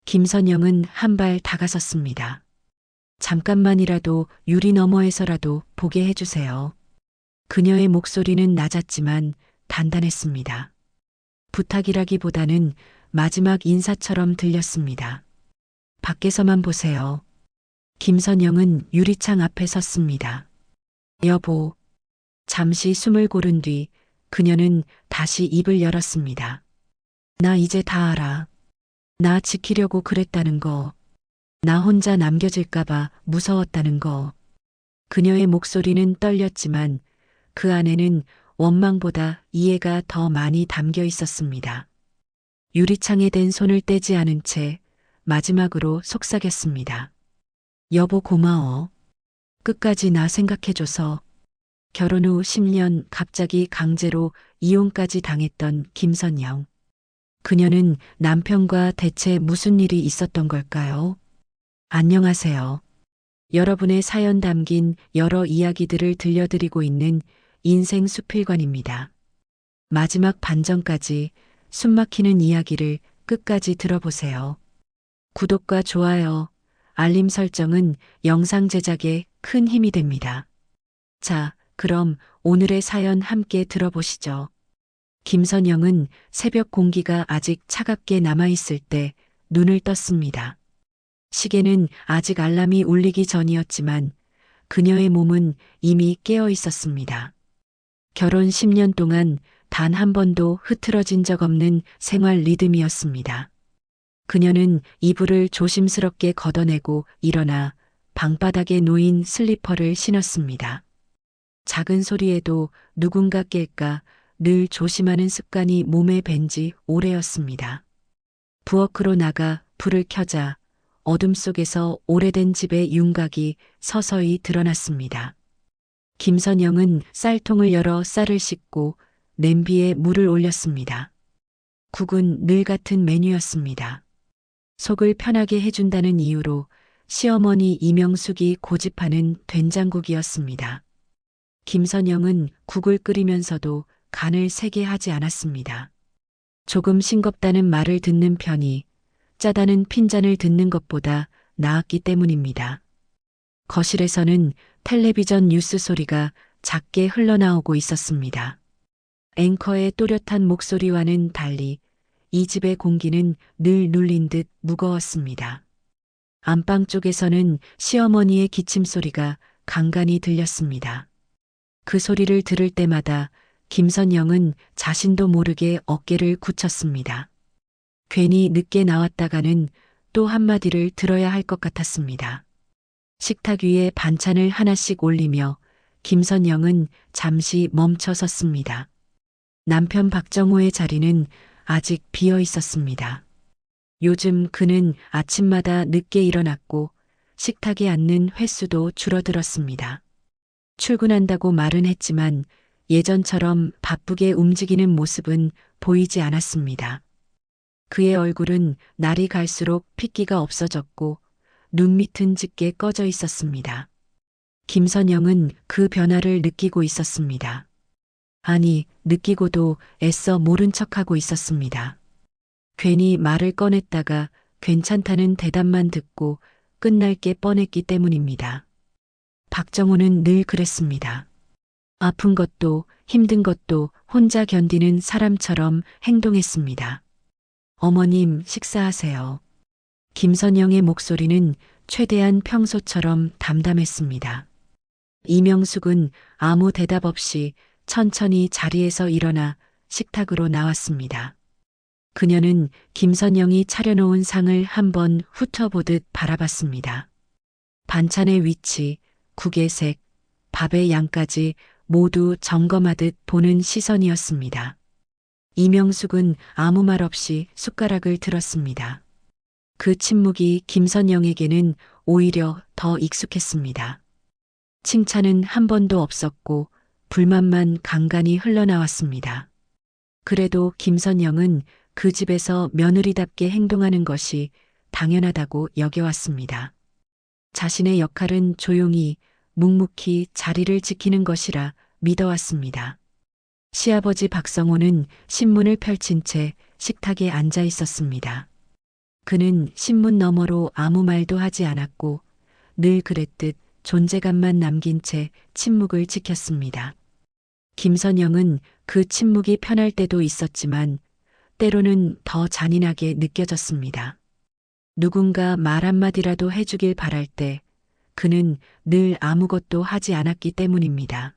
김선영은 한 발 다가섰습니다. 잠깐만이라도 유리 너머에서라도 보게 해주세요. 그녀의 목소리는 낮았지만 단단했습니다. 부탁이라기보다는 마지막 인사처럼 들렸습니다. 밖에서만 보세요. 김선영은 유리창 앞에 섰습니다. 여보. 잠시 숨을 고른 뒤 그녀는 다시 입을 열었습니다. 나 이제 다 알아. 나 지키려고 그랬다는 거. 나 혼자 남겨질까봐 무서웠다는 거. 그녀의 목소리는 떨렸지만 그 안에는 원망보다 이해가 더 많이 담겨 있었습니다. 유리창에 댄 손을 떼지 않은 채 마지막으로 속삭였습니다. 여보 고마워. 끝까지 나 생각해줘서. 결혼 후 10년 갑자기 강제로 이혼까지 당했던 김선영. 그녀는 남편과 대체 무슨 일이 있었던 걸까요? 안녕하세요. 여러분의 사연 담긴 여러 이야기들을 들려드리고 있는 인생 수필관입니다. 마지막 반전까지 숨막히는 이야기를 끝까지 들어보세요. 구독과 좋아요, 알림 설정은 영상 제작에 큰 힘이 됩니다. 자, 그럼 오늘의 사연 함께 들어보시죠. 김선영은 새벽 공기가 아직 차갑게 남아있을 때 눈을 떴습니다. 시계는 아직 알람이 울리기 전이었지만 그녀의 몸은 이미 깨어 있었습니다. 결혼 10년 동안 단 한 번도 흐트러진 적 없는 생활 리듬이었습니다. 그녀는 이불을 조심스럽게 걷어내고 일어나 방바닥에 놓인 슬리퍼를 신었습니다. 작은 소리에도 누군가 깰까 늘 조심하는 습관이 몸에 밴 지 오래였습니다. 부엌으로 나가 불을 켜자 어둠 속에서 오래된 집의 윤곽이 서서히 드러났습니다. 김선영은 쌀통을 열어 쌀을 씻고 냄비에 물을 올렸습니다. 국은 늘 같은 메뉴였습니다. 속을 편하게 해준다는 이유로 시어머니 이명숙이 고집하는 된장국이었습니다. 김선영은 국을 끓이면서도 간을 세게 하지 않았습니다. 조금 싱겁다는 말을 듣는 편이 짜다는 핀잔을 듣는 것보다 나았기 때문입니다. 거실에서는 텔레비전 뉴스 소리가 작게 흘러나오고 있었습니다. 앵커의 또렷한 목소리와는 달리 이 집의 공기는 늘 눌린 듯 무거웠습니다. 안방 쪽에서는 시어머니의 기침 소리가 간간히 들렸습니다. 그 소리를 들을 때마다 김선영은 자신도 모르게 어깨를 굳혔습니다. 괜히 늦게 나왔다가는 또 한마디를 들어야 할 것 같았습니다. 식탁 위에 반찬을 하나씩 올리며 김선영은 잠시 멈춰 섰습니다. 남편 박정호의 자리는 아직 비어 있었습니다. 요즘 그는 아침마다 늦게 일어났고 식탁에 앉는 횟수도 줄어들었습니다. 출근한다고 말은 했지만 예전처럼 바쁘게 움직이는 모습은 보이지 않았습니다. 그의 얼굴은 날이 갈수록 핏기가 없어졌고 눈 밑은 짙게 꺼져 있었습니다. 김선영은 그 변화를 느끼고 있었습니다. 아니, 느끼고도 애써 모른 척하고 있었습니다. 괜히 말을 꺼냈다가 괜찮다는 대답만 듣고 끝날 게 뻔했기 때문입니다. 박정호는 늘 그랬습니다. 아픈 것도 힘든 것도 혼자 견디는 사람처럼 행동했습니다. 어머님, 식사하세요. 김선영의 목소리는 최대한 평소처럼 담담했습니다. 이명숙은 아무 대답 없이 천천히 자리에서 일어나 식탁으로 나왔습니다. 그녀는 김선영이 차려놓은 상을 한번 훑어보듯 바라봤습니다. 반찬의 위치, 국의 색, 밥의 양까지 모두 점검하듯 보는 시선이었습니다. 이명숙은 아무 말 없이 숟가락을 들었습니다. 그 침묵이 김선영에게는 오히려 더 익숙했습니다. 칭찬은 한 번도 없었고 불만만 간간히 흘러나왔습니다. 그래도 김선영은 그 집에서 며느리답게 행동하는 것이 당연하다고 여겨왔습니다. 자신의 역할은 조용히 묵묵히 자리를 지키는 것이라 믿어왔습니다. 시아버지 박성호는 신문을 펼친 채 식탁에 앉아 있었습니다. 그는 신문 너머로 아무 말도 하지 않았고 늘 그랬듯 존재감만 남긴 채 침묵을 지켰습니다. 김선영은 그 침묵이 편할 때도 있었지만 때로는 더 잔인하게 느껴졌습니다. 누군가 말 한마디라도 해주길 바랄 때 그는 늘 아무것도 하지 않았기 때문입니다.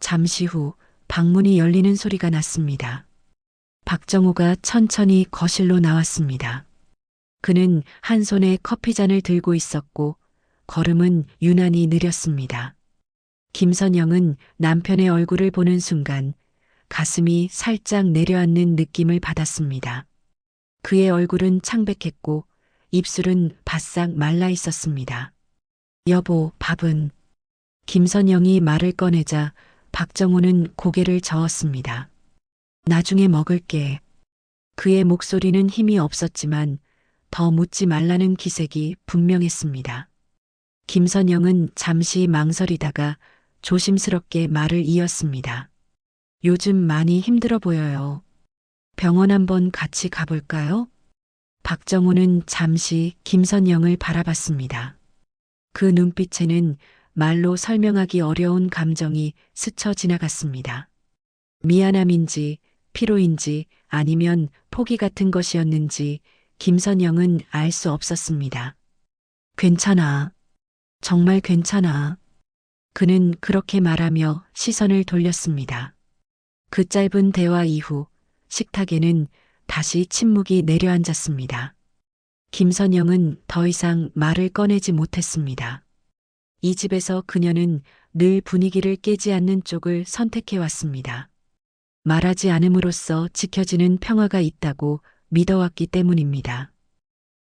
잠시 후 방문이 열리는 소리가 났습니다. 박정호가 천천히 거실로 나왔습니다. 그는 한 손에 커피잔을 들고 있었고 걸음은 유난히 느렸습니다. 김선영은 남편의 얼굴을 보는 순간 가슴이 살짝 내려앉는 느낌을 받았습니다. 그의 얼굴은 창백했고 입술은 바싹 말라 있었습니다. 여보, 밥은? 김선영이 말을 꺼내자 박정호는 고개를 저었습니다. 나중에 먹을게. 그의 목소리는 힘이 없었지만 더 묻지 말라는 기색이 분명했습니다. 김선영은 잠시 망설이다가 조심스럽게 말을 이었습니다. 요즘 많이 힘들어 보여요. 병원 한번 같이 가볼까요? 박정호는 잠시 김선영을 바라봤습니다. 그 눈빛에는 말로 설명하기 어려운 감정이 스쳐 지나갔습니다. 미안함인지 피로인지 아니면 포기 같은 것이었는지 김선영은 알 수 없었습니다. 괜찮아. 정말 괜찮아. 그는 그렇게 말하며 시선을 돌렸습니다. 그 짧은 대화 이후 식탁에는 다시 침묵이 내려앉았습니다. 김선영은 더 이상 말을 꺼내지 못했습니다. 이 집에서 그녀는 늘 분위기를 깨지 않는 쪽을 선택해왔습니다. 말하지 않음으로써 지켜지는 평화가 있다고 믿어왔기 때문입니다.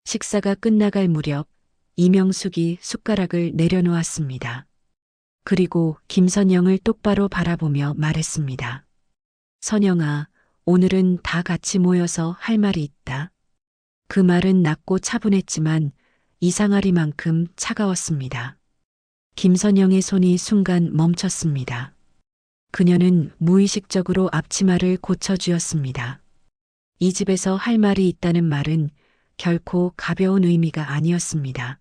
식사가 끝나갈 무렵 이명숙이 숟가락을 내려놓았습니다. 그리고 김선영을 똑바로 바라보며 말했습니다. 선영아, 오늘은 다 같이 모여서 할 말이 있다. 그 말은 낮고 차분했지만 이상하리만큼 차가웠습니다. 김선영의 손이 순간 멈췄습니다. 그녀는 무의식적으로 앞치마를 고쳐주었습니다. 이 집에서 할 말이 있다는 말은 결코 가벼운 의미가 아니었습니다.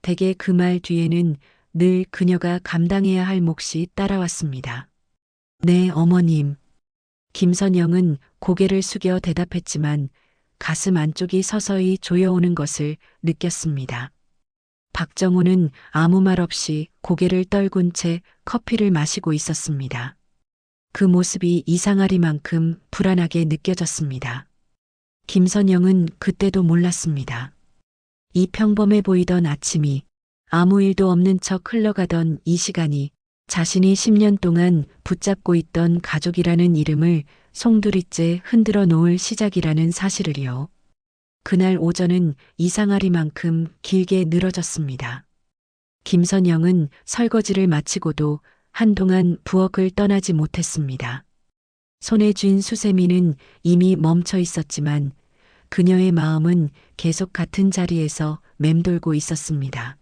대개 그 말 뒤에는 늘 그녀가 감당해야 할 몫이 따라왔습니다. 네, 어머님. 김선영은 고개를 숙여 대답했지만 가슴 안쪽이 서서히 조여오는 것을 느꼈습니다. 박정호는 아무 말 없이 고개를 떨군 채 커피를 마시고 있었습니다. 그 모습이 이상하리만큼 불안하게 느껴졌습니다. 김선영은 그때도 몰랐습니다. 이 평범해 보이던 아침이 아무 일도 없는 척 흘러가던 이 시간이 자신이 10년 동안 붙잡고 있던 가족이라는 이름을 송두리째 흔들어 놓을 시작이라는 사실을요. 그날 오전은 이상하리만큼 길게 늘어졌습니다. 김선영은 설거지를 마치고도 한동안 부엌을 떠나지 못했습니다. 손에 쥔 수세미는 이미 멈춰 있었지만 그녀의 마음은 계속 같은 자리에서 맴돌고 있었습니다.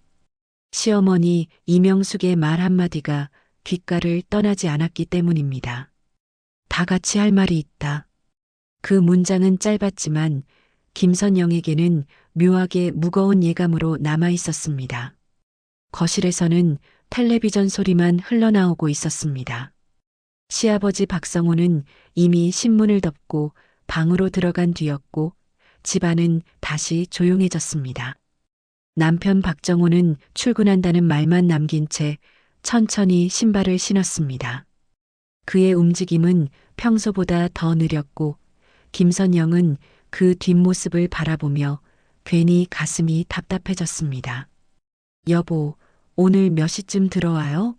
시어머니 이명숙의 말 한마디가 귓가를 떠나지 않았기 때문입니다. 다 같이 할 말이 있다. 그 문장은 짧았지만 김선영에게는 묘하게 무거운 예감으로 남아 있었습니다. 거실에서는 텔레비전 소리만 흘러나오고 있었습니다. 시아버지 박성호는 이미 신문을 덮고 방으로 들어간 뒤였고 집안은 다시 조용해졌습니다. 남편 박정호는 출근한다는 말만 남긴 채 천천히 신발을 신었습니다. 그의 움직임은 평소보다 더 느렸고 김선영은 그 뒷모습을 바라보며 괜히 가슴이 답답해졌습니다. 여보, 오늘 몇 시쯤 들어와요?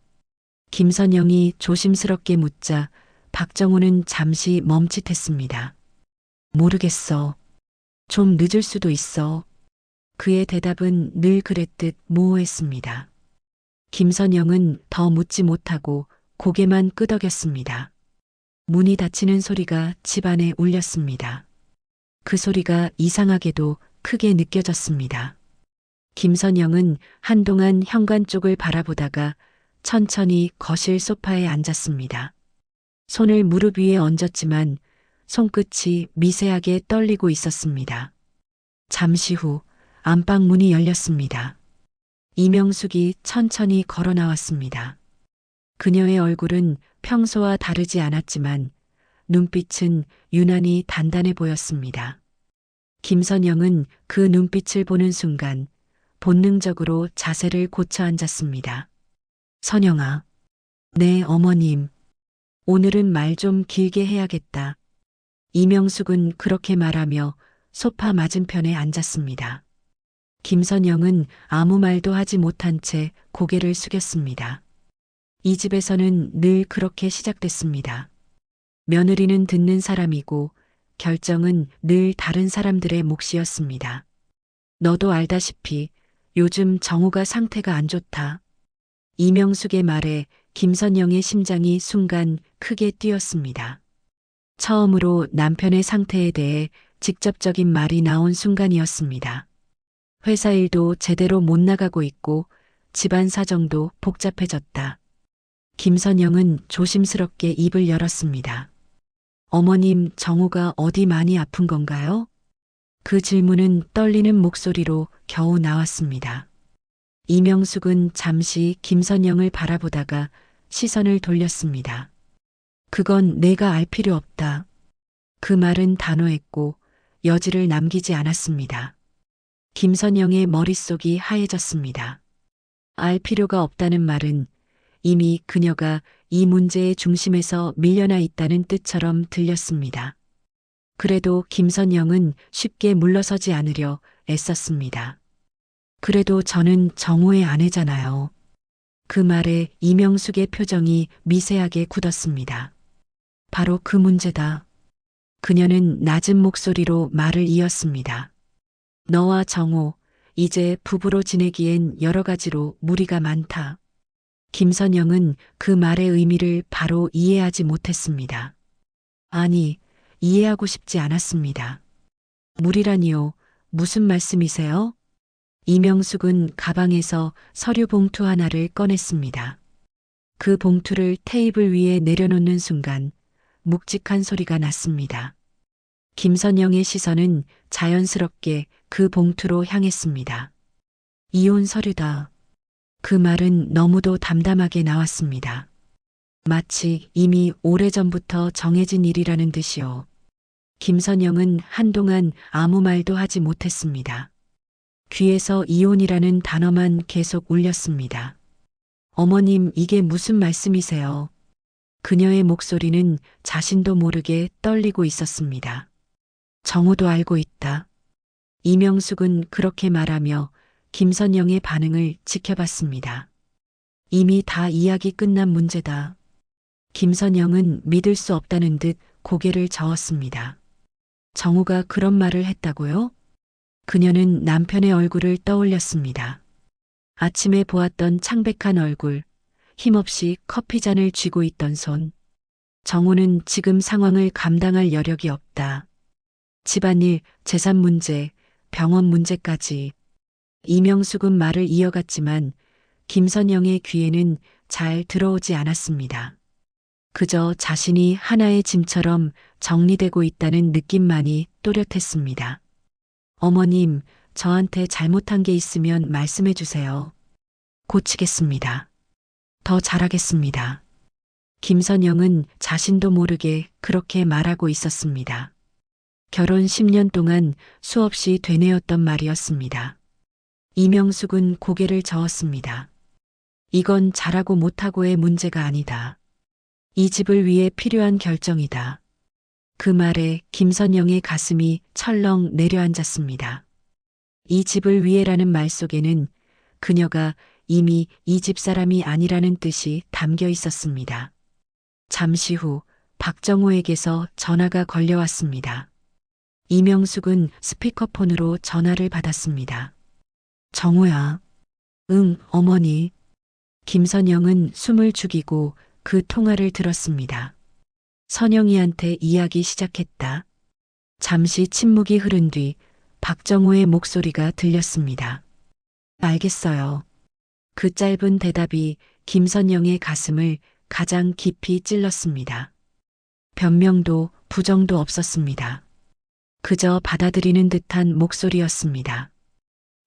김선영이 조심스럽게 묻자 박정호는 잠시 멈칫했습니다. 모르겠어. 좀 늦을 수도 있어. 그의 대답은 늘 그랬듯 모호했습니다. 김선영은 더 묻지 못하고 고개만 끄덕였습니다. 문이 닫히는 소리가 집안에 울렸습니다. 그 소리가 이상하게도 크게 느껴졌습니다. 김선영은 한동안 현관 쪽을 바라보다가 천천히 거실 소파에 앉았습니다. 손을 무릎 위에 얹었지만 손끝이 미세하게 떨리고 있었습니다. 잠시 후 안방 문이 열렸습니다. 이명숙이 천천히 걸어 나왔습니다. 그녀의 얼굴은 평소와 다르지 않았지만 눈빛은 유난히 단단해 보였습니다. 김선영은 그 눈빛을 보는 순간 본능적으로 자세를 고쳐 앉았습니다. 선영아, 네, 어머님. 오늘은 말 좀 길게 해야겠다. 이명숙은 그렇게 말하며 소파 맞은편에 앉았습니다. 김선영은 아무 말도 하지 못한 채 고개를 숙였습니다. 이 집에서는 늘 그렇게 시작됐습니다. 며느리는 듣는 사람이고 결정은 늘 다른 사람들의 몫이었습니다. 너도 알다시피 요즘 정우가 상태가 안 좋다. 이명숙의 말에 김선영의 심장이 순간 크게 뛰었습니다. 처음으로 남편의 상태에 대해 직접적인 말이 나온 순간이었습니다. 회사 일도 제대로 못 나가고 있고 집안 사정도 복잡해졌다. 김선영은 조심스럽게 입을 열었습니다. 어머님, 정우가 어디 많이 아픈 건가요? 그 질문은 떨리는 목소리로 겨우 나왔습니다. 이명숙은 잠시 김선영을 바라보다가 시선을 돌렸습니다. 그건 내가 알 필요 없다. 그 말은 단호했고 여지를 남기지 않았습니다. 김선영의 머릿속이 하얘졌습니다. 알 필요가 없다는 말은 이미 그녀가 이 문제의 중심에서 밀려나 있다는 뜻처럼 들렸습니다. 그래도 김선영은 쉽게 물러서지 않으려 애썼습니다. 그래도 저는 정우의 아내잖아요. 그 말에 이명숙의 표정이 미세하게 굳었습니다. 바로 그 문제다. 그녀는 낮은 목소리로 말을 이었습니다. 너와 정우, 이제 부부로 지내기엔 여러 가지로 무리가 많다. 김선영은 그 말의 의미를 바로 이해하지 못했습니다. 아니, 이해하고 싶지 않았습니다. 무리라니요, 무슨 말씀이세요? 이명숙은 가방에서 서류 봉투 하나를 꺼냈습니다. 그 봉투를 테이블 위에 내려놓는 순간 묵직한 소리가 났습니다. 김선영의 시선은 자연스럽게 그 봉투로 향했습니다. 이혼 서류다. 그 말은 너무도 담담하게 나왔습니다. 마치 이미 오래전부터 정해진 일이라는 듯이요. 김선영은 한동안 아무 말도 하지 못했습니다. 귀에서 이혼이라는 단어만 계속 울렸습니다. 어머님, 이게 무슨 말씀이세요? 그녀의 목소리는 자신도 모르게 떨리고 있었습니다. 정우도 알고 있다. 이명숙은 그렇게 말하며 김선영의 반응을 지켜봤습니다. 이미 다 이야기 끝난 문제다. 김선영은 믿을 수 없다는 듯 고개를 저었습니다. 정우가 그런 말을 했다고요? 그녀는 남편의 얼굴을 떠올렸습니다. 아침에 보았던 창백한 얼굴, 힘없이 커피잔을 쥐고 있던 손. 정우는 지금 상황을 감당할 여력이 없다. 집안일, 재산 문제, 병원 문제까지. 이명숙은 말을 이어갔지만 김선영의 귀에는 잘 들어오지 않았습니다. 그저 자신이 하나의 짐처럼 정리되고 있다는 느낌만이 또렷했습니다. 어머님, 저한테 잘못한 게 있으면 말씀해 주세요. 고치겠습니다. 더 잘하겠습니다. 김선영은 자신도 모르게 그렇게 말하고 있었습니다. 결혼 10년 동안 수없이 되뇌었던 말이었습니다. 이명숙은 고개를 저었습니다. 이건 잘하고 못하고의 문제가 아니다. 이 집을 위해 필요한 결정이다. 그 말에 김선영의 가슴이 철렁 내려앉았습니다. 이 집을 위해라는 말 속에는 그녀가 이미 이 집 사람이 아니라는 뜻이 담겨 있었습니다. 잠시 후 박정호에게서 전화가 걸려왔습니다. 이명숙은 스피커폰으로 전화를 받았습니다. 정우야. 응, 어머니. 김선영은 숨을 죽이고 그 통화를 들었습니다. 선영이한테 이야기 시작했다. 잠시 침묵이 흐른 뒤 박정호의 목소리가 들렸습니다. 알겠어요. 그 짧은 대답이 김선영의 가슴을 가장 깊이 찔렀습니다. 변명도 부정도 없었습니다. 그저 받아들이는 듯한 목소리였습니다.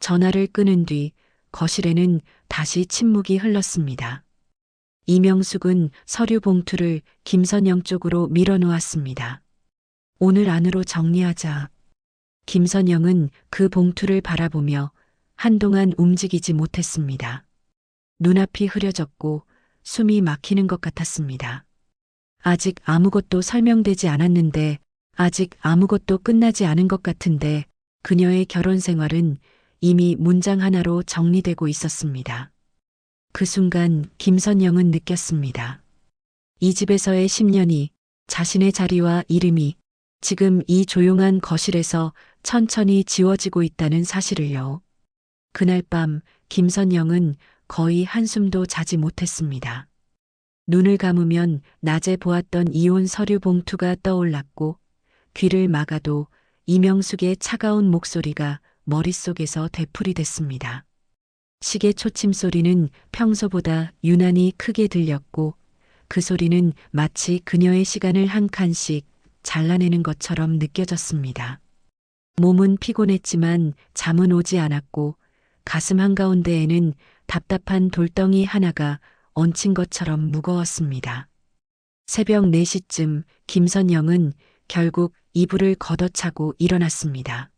전화를 끊은 뒤 거실에는 다시 침묵이 흘렀습니다. 이명숙은 서류 봉투를 김선영 쪽으로 밀어놓았습니다. 오늘 안으로 정리하자. 김선영은 그 봉투를 바라보며 한동안 움직이지 못했습니다. 눈앞이 흐려졌고 숨이 막히는 것 같았습니다. 아직 아무것도 설명되지 않았는데, 아직 아무것도 끝나지 않은 것 같은데, 그녀의 결혼 생활은 이미 문장 하나로 정리되고 있었습니다. 그 순간 김선영은 느꼈습니다. 이 집에서의 10년이, 자신의 자리와 이름이 지금 이 조용한 거실에서 천천히 지워지고 있다는 사실을요. 그날 밤 김선영은 거의 한숨도 자지 못했습니다. 눈을 감으면 낮에 보았던 이혼 서류 봉투가 떠올랐고, 귀를 막아도 이명숙의 차가운 목소리가 머릿속에서 되풀이됐습니다. 시계 초침 소리는 평소보다 유난히 크게 들렸고, 그 소리는 마치 그녀의 시간을 한 칸씩 잘라내는 것처럼 느껴졌습니다. 몸은 피곤했지만 잠은 오지 않았고, 가슴 한가운데에는 답답한 돌덩이 하나가 얹힌 것처럼 무거웠습니다. 새벽 4시쯤 김선영은 결국 이불을 걷어차고 일어났습니다.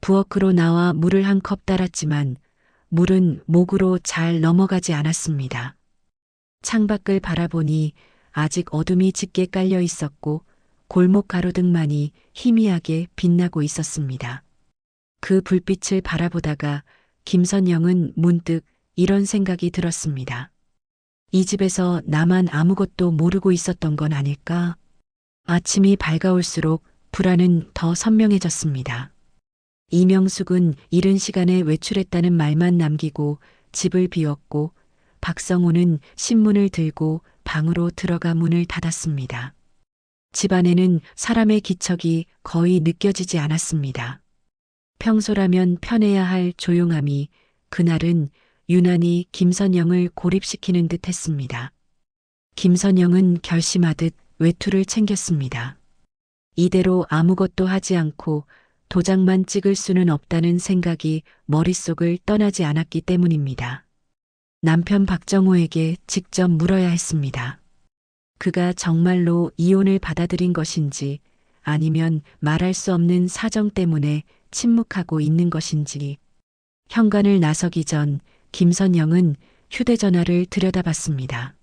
부엌으로 나와 물을 한 컵 따랐지만 물은 목으로 잘 넘어가지 않았습니다. 창밖을 바라보니 아직 어둠이 짙게 깔려 있었고 골목 가로등만이 희미하게 빛나고 있었습니다. 그 불빛을 바라보다가 김선영은 문득 이런 생각이 들었습니다. 이 집에서 나만 아무것도 모르고 있었던 건 아닐까? 아침이 밝아올수록 불안은 더 선명해졌습니다. 이명숙은 이른 시간에 외출했다는 말만 남기고 집을 비웠고, 박성호는 신문을 들고 방으로 들어가 문을 닫았습니다. 집 안에는 사람의 기척이 거의 느껴지지 않았습니다. 평소라면 편해야 할 조용함이 그날은 유난히 김선영을 고립시키는 듯 했습니다. 김선영은 결심하듯 외투를 챙겼습니다. 이대로 아무것도 하지 않고 도장만 찍을 수는 없다는 생각이 머릿속을 떠나지 않았기 때문입니다. 남편 박정호에게 직접 물어야 했습니다. 그가 정말로 이혼을 받아들인 것인지, 아니면 말할 수 없는 사정 때문에 침묵하고 있는 것인지. 현관을 나서기 전 김선영은 휴대전화를 들여다봤습니다.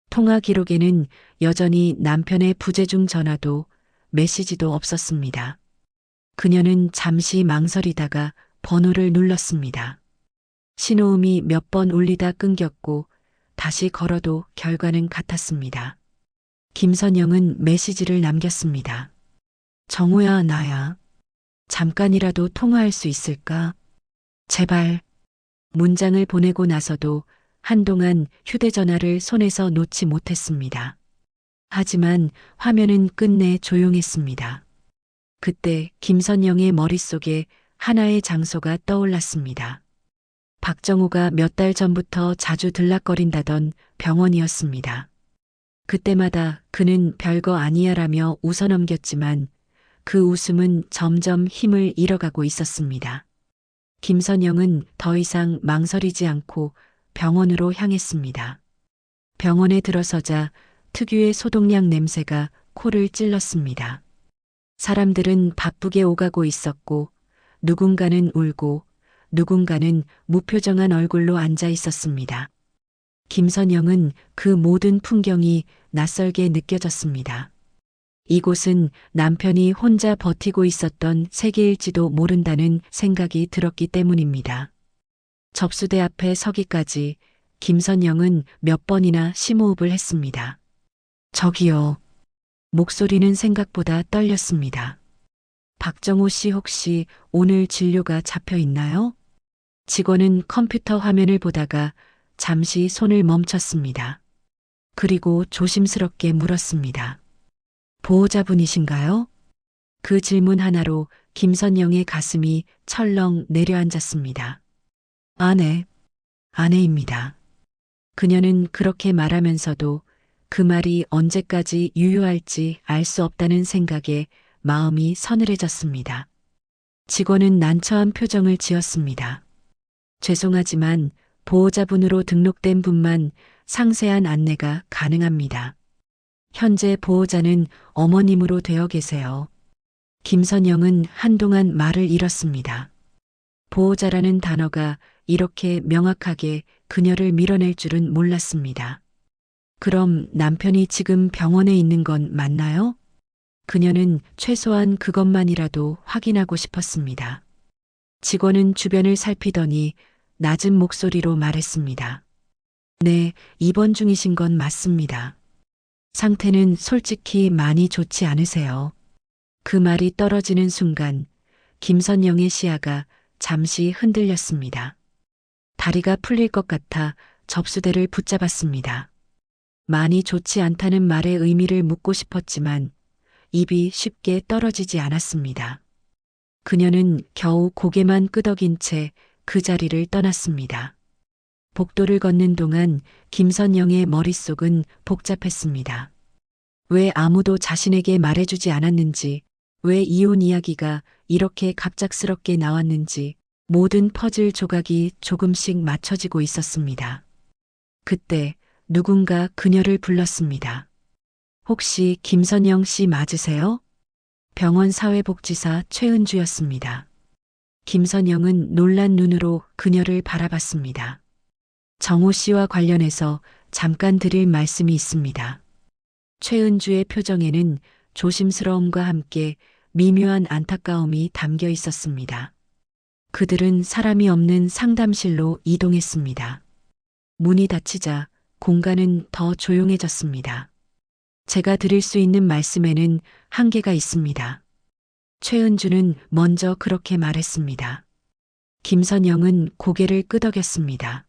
통화 기록에는 여전히 남편의 부재중 전화도 메시지도 없었습니다. 그녀는 잠시 망설이다가 번호를 눌렀습니다. 신호음이 몇 번 울리다 끊겼고 다시 걸어도 결과는 같았습니다. 김선영은 메시지를 남겼습니다. 정호야, 나야. 잠깐이라도 통화할 수 있을까? 제발. 문장을 보내고 나서도 한동안 휴대전화를 손에서 놓지 못했습니다. 하지만 화면은 끝내 조용했습니다. 그때 김선영의 머릿속에 하나의 장소가 떠올랐습니다. 박정호가 몇 달 전부터 자주 들락거린다던 병원이었습니다. 그때마다 그는 별거 아니야라며 웃어넘겼지만 그 웃음은 점점 힘을 잃어가고 있었습니다. 김선영은 더 이상 망설이지 않고 병원으로 향했습니다. 병원에 들어서자 특유의 소독약 냄새가 코를 찔렀습니다. 사람들은 바쁘게 오가고 있었고, 누군가는 울고 누군가는 무표정한 얼굴로 앉아 있었습니다. 김선영은 그 모든 풍경이 낯설게 느껴졌습니다. 이곳은 남편이 혼자 버티고 있었던 세계일지도 모른다는 생각이 들었기 때문입니다. 접수대 앞에 서기까지 김선영은 몇 번이나 심호흡을 했습니다. 저기요. 목소리는 생각보다 떨렸습니다. 박정호 씨, 혹시 오늘 진료가 잡혀 있나요? 직원은 컴퓨터 화면을 보다가 잠시 손을 멈췄습니다. 그리고 조심스럽게 물었습니다. 보호자분이신가요? 그 질문 하나로 김선영의 가슴이 철렁 내려앉았습니다. 아내입니다. 그녀는 그렇게 말하면서도 그 말이 언제까지 유효할지 알 수 없다는 생각에 마음이 서늘해졌습니다. 직원은 난처한 표정을 지었습니다. 죄송하지만 보호자분으로 등록된 분만 상세한 안내가 가능합니다. 현재 보호자는 어머님으로 되어 계세요. 김선영은 한동안 말을 잃었습니다. 보호자라는 단어가 이렇게 명확하게 그녀를 밀어낼 줄은 몰랐습니다. 그럼 남편이 지금 병원에 있는 건 맞나요? 그녀는 최소한 그것만이라도 확인하고 싶었습니다. 직원은 주변을 살피더니 낮은 목소리로 말했습니다. 네, 입원 중이신 건 맞습니다. 상태는 솔직히 많이 좋지 않으세요. 그 말이 떨어지는 순간 김선영의 시야가 잠시 흔들렸습니다. 다리가 풀릴 것 같아 접수대를 붙잡았습니다. 많이 좋지 않다는 말의 의미를 묻고 싶었지만 입이 쉽게 떨어지지 않았습니다. 그녀는 겨우 고개만 끄덕인 채 그 자리를 떠났습니다. 복도를 걷는 동안 김선영의 머릿속은 복잡했습니다. 왜 아무도 자신에게 말해주지 않았는지, 왜 이혼 이야기가 이렇게 갑작스럽게 나왔는지 모든 퍼즐 조각이 조금씩 맞춰지고 있었습니다. 그때 누군가 그녀를 불렀습니다. 혹시 김선영 씨 맞으세요? 병원 사회복지사 최은주였습니다. 김선영은 놀란 눈으로 그녀를 바라봤습니다. 정호 씨와 관련해서 잠깐 드릴 말씀이 있습니다. 최은주의 표정에는 조심스러움과 함께 미묘한 안타까움이 담겨 있었습니다. 그들은 사람이 없는 상담실로 이동했습니다. 문이 닫히자 공간은 더 조용해졌습니다. 제가 드릴 수 있는 말씀에는 한계가 있습니다. 최은주는 먼저 그렇게 말했습니다. 김선영은 고개를 끄덕였습니다.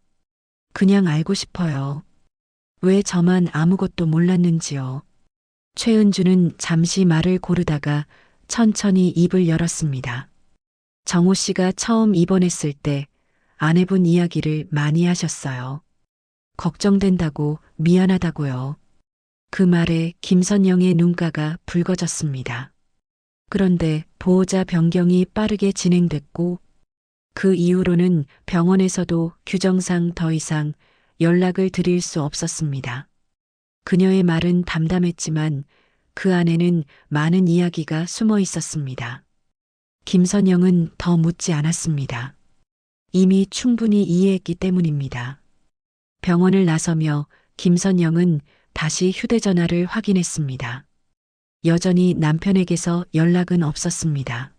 그냥 알고 싶어요. 왜 저만 아무것도 몰랐는지요. 최은주는 잠시 말을 고르다가 천천히 입을 열었습니다. 정호 씨가 처음 입원했을 때 아내분 이야기를 많이 하셨어요. 걱정된다고, 미안하다고요. 그 말에 김선영의 눈가가 붉어졌습니다. 그런데 보호자 변경이 빠르게 진행됐고 그 이후로는 병원에서도 규정상 더 이상 연락을 드릴 수 없었습니다. 그녀의 말은 담담했지만 그 안에는 많은 이야기가 숨어 있었습니다. 김선영은 더 묻지 않았습니다. 이미 충분히 이해했기 때문입니다. 병원을 나서며 김선영은 다시 휴대전화를 확인했습니다. 여전히 남편에게서 연락은 없었습니다.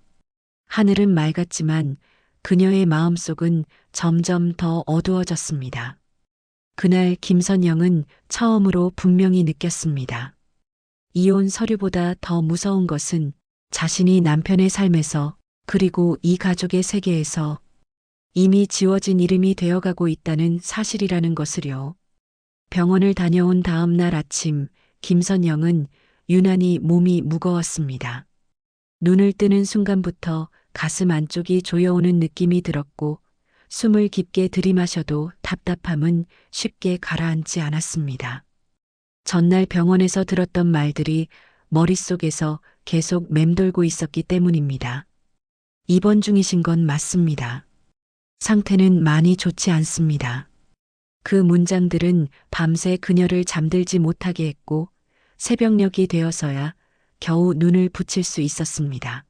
하늘은 맑았지만 그녀의 마음속은 점점 더 어두워졌습니다. 그날 김선영은 처음으로 분명히 느꼈습니다. 이혼 서류보다 더 무서운 것은 자신이 남편의 삶에서 그리고 이 가족의 세계에서 이미 지워진 이름이 되어가고 있다는 사실이라는 것을요. 병원을 다녀온 다음 날 아침 김선영은 유난히 몸이 무거웠습니다. 눈을 뜨는 순간부터 가슴 안쪽이 조여오는 느낌이 들었고 숨을 깊게 들이마셔도 답답함은 쉽게 가라앉지 않았습니다. 전날 병원에서 들었던 말들이 머릿속에서 계속 맴돌고 있었기 때문입니다. 입원 중이신 건 맞습니다. 상태는 많이 좋지 않습니다. 그 문장들은 밤새 그녀를 잠들지 못하게 했고 새벽녘이 되어서야 겨우 눈을 붙일 수 있었습니다.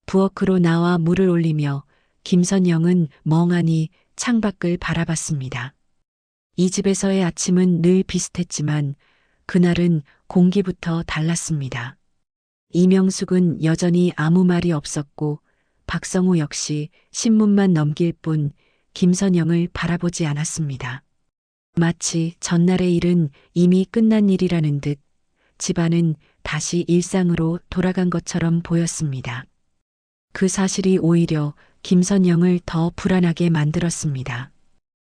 부엌으로 나와 물을 올리며 김선영은 멍하니 창밖을 바라봤습니다. 이 집에서의 아침은 늘 비슷했지만 그날은 공기부터 달랐습니다. 이명숙은 여전히 아무 말이 없었고 박성우 역시 신문만 넘길 뿐 김선영을 바라보지 않았습니다. 마치 전날의 일은 이미 끝난 일이라는 듯 집안은 다시 일상으로 돌아간 것처럼 보였습니다. 그 사실이 오히려 김선영을 더 불안하게 만들었습니다.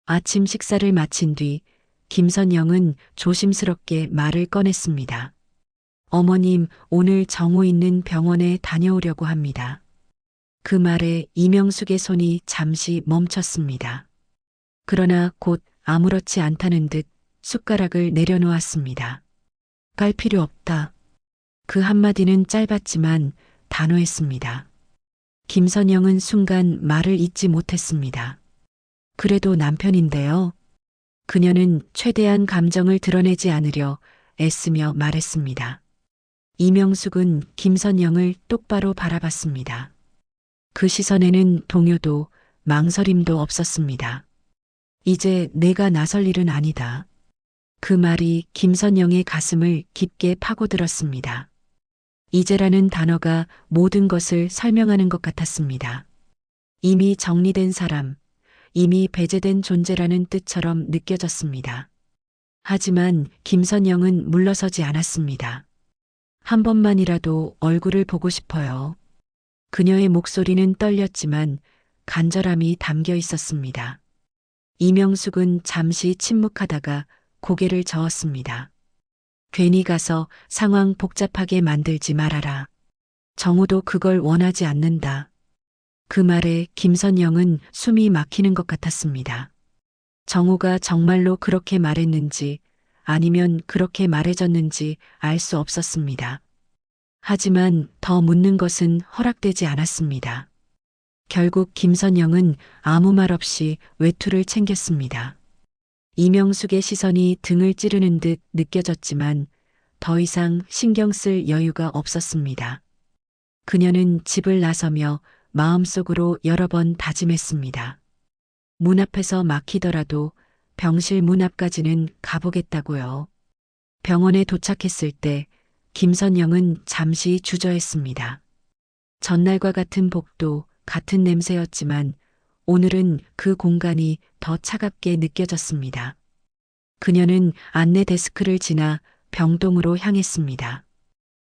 아침 식사를 마친 뒤 김선영은 조심스럽게 말을 꺼냈습니다. 어머님, 오늘 정호 있는 병원에 다녀오려고 합니다. 그 말에 이명숙의 손이 잠시 멈췄습니다. 그러나 곧 아무렇지 않다는 듯 숟가락을 내려놓았습니다. 갈 필요 없다. 그 한마디는 짧았지만 단호했습니다. 김선영은 순간 말을 잇지 못했습니다. 그래도 남편인데요. 그녀는 최대한 감정을 드러내지 않으려 애쓰며 말했습니다. 이명숙은 김선영을 똑바로 바라봤습니다. 그 시선에는 동요도 망설임도 없었습니다. 이제 내가 나설 일은 아니다. 그 말이 김선영의 가슴을 깊게 파고들었습니다. 이제라는 단어가 모든 것을 설명하는 것 같았습니다. 이미 정리된 사람, 이미 배제된 존재라는 뜻처럼 느껴졌습니다. 하지만 김선영은 물러서지 않았습니다. 한 번만이라도 얼굴을 보고 싶어요. 그녀의 목소리는 떨렸지만 간절함이 담겨 있었습니다. 이명숙은 잠시 침묵하다가 고개를 저었습니다. 괜히 가서 상황 복잡하게 만들지 말아라. 정우도 그걸 원하지 않는다. 그 말에 김선영은 숨이 막히는 것 같았습니다. 정우가 정말로 그렇게 말했는지 아니면 그렇게 말해줬는지 알 수 없었습니다. 하지만 더 묻는 것은 허락되지 않았습니다. 결국 김선영은 아무 말 없이 외투를 챙겼습니다. 이명숙의 시선이 등을 찌르는 듯 느껴졌지만 더 이상 신경 쓸 여유가 없었습니다. 그녀는 집을 나서며 마음속으로 여러 번 다짐했습니다. 문 앞에서 막히더라도 병실 문 앞까지는 가보겠다고요. 병원에 도착했을 때 김선영은 잠시 주저했습니다. 전날과 같은 복도, 같은 냄새였지만 오늘은 그 공간이 더 차갑게 느껴졌습니다. 그녀는 안내 데스크를 지나 병동으로 향했습니다.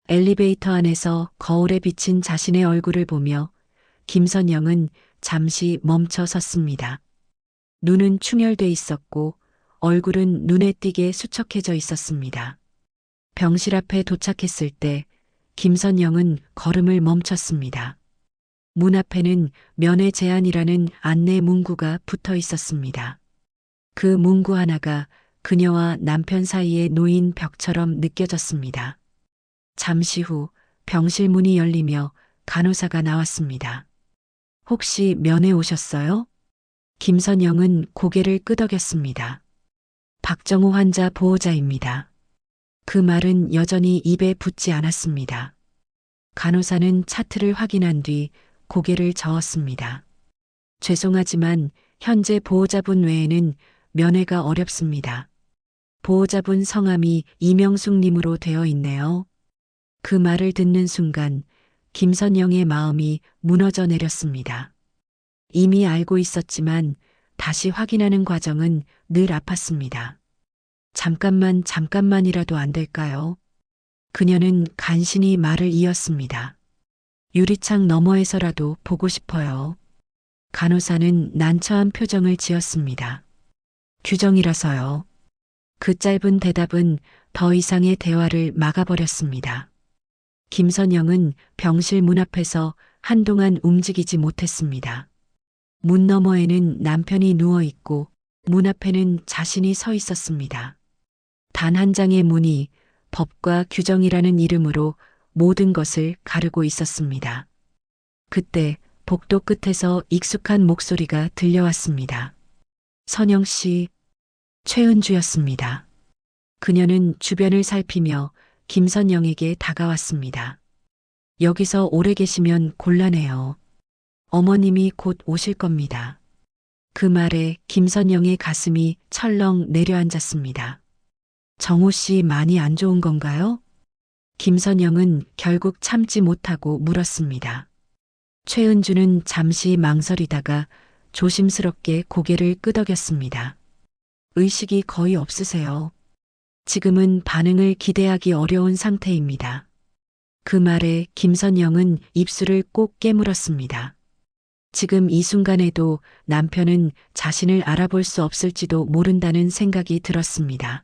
엘리베이터 안에서 거울에 비친 자신의 얼굴을 보며 김선영은 잠시 멈춰 섰습니다. 눈은 충혈돼 있었고 얼굴은 눈에 띄게 수척해져 있었습니다. 병실 앞에 도착했을 때 김선영은 걸음을 멈췄습니다. 문 앞에는 면회 제한이라는 안내 문구가 붙어 있었습니다. 그 문구 하나가 그녀와 남편 사이에 놓인 벽처럼 느껴졌습니다. 잠시 후 병실 문이 열리며 간호사가 나왔습니다. 혹시 면회 오셨어요? 김선영은 고개를 끄덕였습니다. 박정우 환자 보호자입니다. 그 말은 여전히 입에 붙지 않았습니다. 간호사는 차트를 확인한 뒤 고개를 저었습니다. 죄송하지만 현재 보호자분 외에는 면회가 어렵습니다. 보호자분 성함이 이명숙님으로 되어 있네요. 그 말을 듣는 순간 김선영의 마음이 무너져 내렸습니다. 이미 알고 있었지만 다시 확인하는 과정은 늘 아팠습니다. 잠깐만이라도 안 될까요? 그녀는 간신히 말을 이었습니다. 유리창 너머에서라도 보고 싶어요. 간호사는 난처한 표정을 지었습니다. 규정이라서요. 그 짧은 대답은 더 이상의 대화를 막아버렸습니다. 김선영은 병실 문 앞에서 한동안 움직이지 못했습니다. 문 너머에는 남편이 누워 있고 문 앞에는 자신이 서 있었습니다. 단 한 장의 문이 법과 규정이라는 이름으로 모든 것을 가르고 있었습니다. 그때 복도 끝에서 익숙한 목소리가 들려왔습니다. 선영 씨, 최은주였습니다. 그녀는 주변을 살피며 김선영에게 다가왔습니다. 여기서 오래 계시면 곤란해요. 어머님이 곧 오실 겁니다. 그 말에 김선영의 가슴이 철렁 내려앉았습니다. 정우 씨 많이 안 좋은 건가요? 김선영은 결국 참지 못하고 물었습니다. 최은주는 잠시 망설이다가 조심스럽게 고개를 끄덕였습니다. 의식이 거의 없으세요. 지금은 반응을 기대하기 어려운 상태입니다. 그 말에 김선영은 입술을 꼭 깨물었습니다. 지금 이 순간에도 남편은 자신을 알아볼 수 없을지도 모른다는 생각이 들었습니다.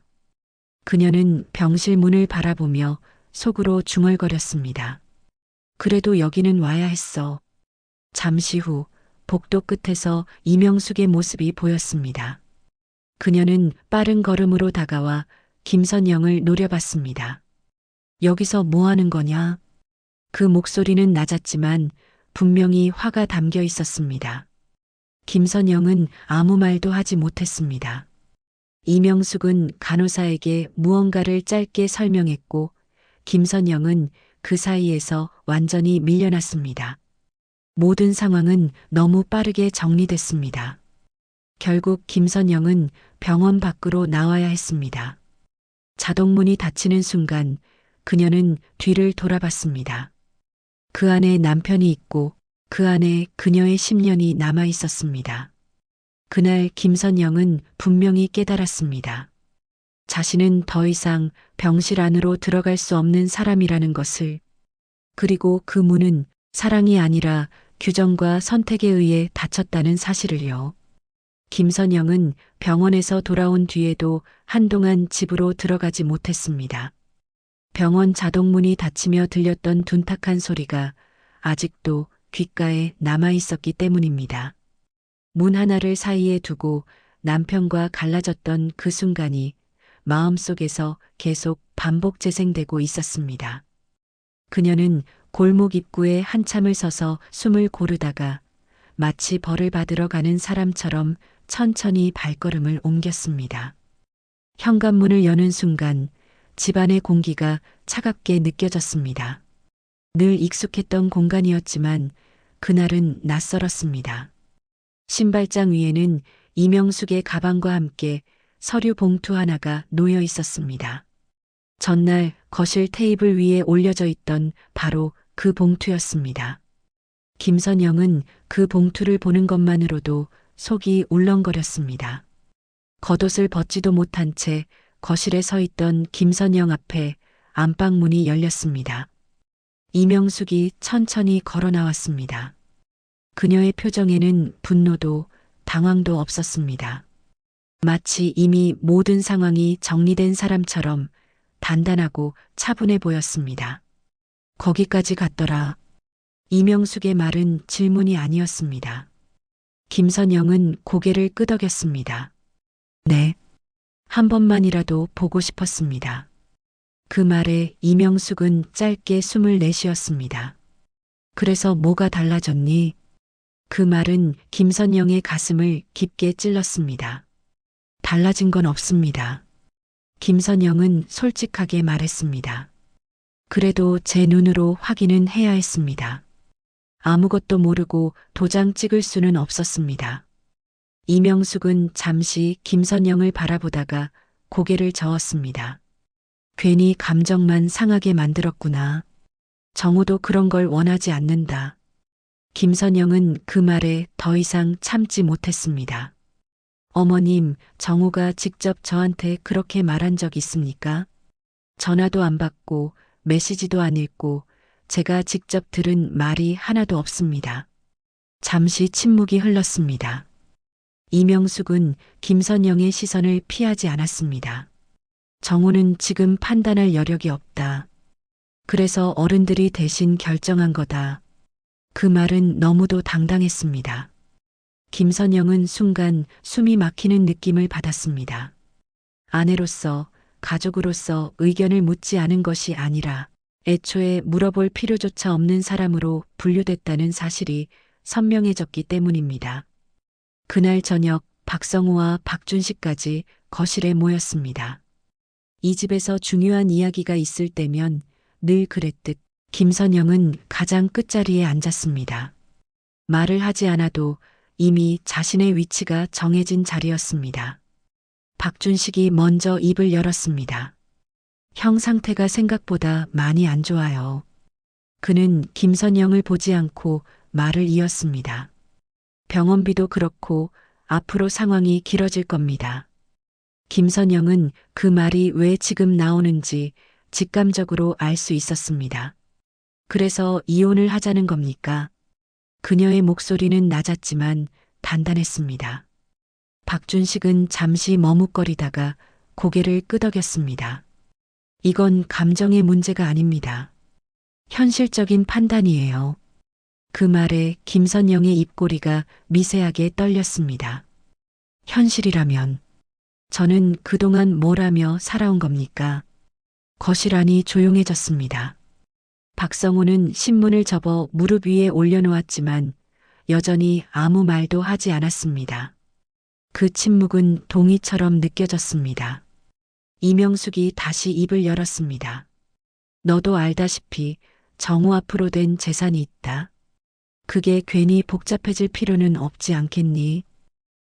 그녀는 병실 문을 바라보며 속으로 중얼거렸습니다. 그래도 여기는 와야 했어. 잠시 후 복도 끝에서 이명숙의 모습이 보였습니다. 그녀는 빠른 걸음으로 다가와 김선영을 노려봤습니다. 여기서 뭐 하는 거냐? 그 목소리는 낮았지만 분명히 화가 담겨 있었습니다. 김선영은 아무 말도 하지 못했습니다. 이명숙은 간호사에게 무언가를 짧게 설명했고 김선영은 그 사이에서 완전히 밀려났습니다. 모든 상황은 너무 빠르게 정리됐습니다. 결국 김선영은 병원 밖으로 나와야 했습니다. 자동문이 닫히는 순간 그녀는 뒤를 돌아봤습니다. 그 안에 남편이 있고 그 안에 그녀의 10년이 남아 있었습니다. 그날 김선영은 분명히 깨달았습니다. 자신은 더 이상 병실 안으로 들어갈 수 없는 사람이라는 것을, 그리고 그 문은 사랑이 아니라 규정과 선택에 의해 닫혔다는 사실을요. 김선영은 병원에서 돌아온 뒤에도 한동안 집으로 들어가지 못했습니다. 병원 자동문이 닫히며 들렸던 둔탁한 소리가 아직도 귓가에 남아 있었기 때문입니다. 문 하나를 사이에 두고 남편과 갈라졌던 그 순간이 마음속에서 계속 반복 재생되고 있었습니다. 그녀는 골목 입구에 한참을 서서 숨을 고르다가 마치 벌을 받으러 가는 사람처럼 천천히 발걸음을 옮겼습니다. 현관문을 여는 순간 집안의 공기가 차갑게 느껴졌습니다. 늘 익숙했던 공간이었지만 그날은 낯설었습니다. 신발장 위에는 이명숙의 가방과 함께 서류 봉투 하나가 놓여 있었습니다. 전날 거실 테이블 위에 올려져 있던 바로 그 봉투였습니다. 김선영은 그 봉투를 보는 것만으로도 속이 울렁거렸습니다. 겉옷을 벗지도 못한 채 거실에 서 있던 김선영 앞에 안방문이 열렸습니다. 이명숙이 천천히 걸어 나왔습니다. 그녀의 표정에는 분노도 당황도 없었습니다. 마치 이미 모든 상황이 정리된 사람처럼 단단하고 차분해 보였습니다. 거기까지 갔더라. 이명숙의 말은 질문이 아니었습니다. 김선영은 고개를 끄덕였습니다. 네. 한 번만이라도 보고 싶었습니다. 그 말에 이명숙은 짧게 숨을 내쉬었습니다. 그래서 뭐가 달라졌니? 그 말은 김선영의 가슴을 깊게 찔렀습니다. 달라진 건 없습니다. 김선영은 솔직하게 말했습니다. 그래도 제 눈으로 확인은 해야 했습니다. 아무것도 모르고 도장 찍을 수는 없었습니다. 이명숙은 잠시 김선영을 바라보다가 고개를 저었습니다. 괜히 감정만 상하게 만들었구나. 정우도 그런 걸 원하지 않는다. 김선영은 그 말에 더 이상 참지 못했습니다. 어머님, 정우가 직접 저한테 그렇게 말한 적 있습니까? 전화도 안 받고 메시지도 안 읽고 제가 직접 들은 말이 하나도 없습니다. 잠시 침묵이 흘렀습니다. 이명숙은 김선영의 시선을 피하지 않았습니다. 정우는 지금 판단할 여력이 없다. 그래서 어른들이 대신 결정한 거다. 그 말은 너무도 당당했습니다. 김선영은 순간 숨이 막히는 느낌을 받았습니다. 아내로서, 가족으로서 의견을 묻지 않은 것이 아니라 애초에 물어볼 필요조차 없는 사람으로 분류됐다는 사실이 선명해졌기 때문입니다. 그날 저녁 박성우와 박준식까지 거실에 모였습니다. 이 집에서 중요한 이야기가 있을 때면 늘 그랬듯 김선영은 가장 끝자리에 앉았습니다. 말을 하지 않아도 이미 자신의 위치가 정해진 자리였습니다. 박준식이 먼저 입을 열었습니다. 형 상태가 생각보다 많이 안 좋아요. 그는 김선영을 보지 않고 말을 이었습니다. 병원비도 그렇고 앞으로 상황이 길어질 겁니다. 김선영은 그 말이 왜 지금 나오는지 직감적으로 알 수 있었습니다. 그래서 이혼을 하자는 겁니까? 그녀의 목소리는 낮았지만 단단했습니다. 박준식은 잠시 머뭇거리다가 고개를 끄덕였습니다. 이건 감정의 문제가 아닙니다. 현실적인 판단이에요. 그 말에 김선영의 입꼬리가 미세하게 떨렸습니다. 현실이라면 저는 그동안 뭘 하며 살아온 겁니까? 거실 안이 조용해졌습니다. 박성호는 신문을 접어 무릎 위에 올려놓았지만 여전히 아무 말도 하지 않았습니다. 그 침묵은 동의처럼 느껴졌습니다. 이명숙이 다시 입을 열었습니다. 너도 알다시피 정우 앞으로 된 재산이 있다. 그게 괜히 복잡해질 필요는 없지 않겠니?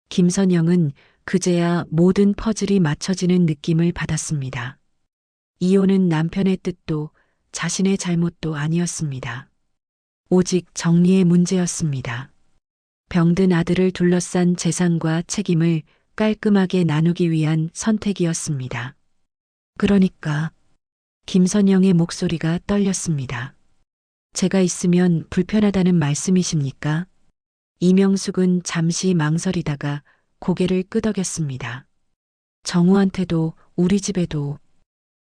김선영은 그제야 모든 퍼즐이 맞춰지는 느낌을 받았습니다. 이혼은 남편의 뜻도 자신의 잘못도 아니었습니다. 오직 정리의 문제였습니다. 병든 아들을 둘러싼 재산과 책임을 깔끔하게 나누기 위한 선택이었습니다. 그러니까 김선영의 목소리가 떨렸습니다. 제가 있으면 불편하다는 말씀이십니까? 이명숙은 잠시 망설이다가 고개를 끄덕였습니다. 정우한테도 우리 집에도.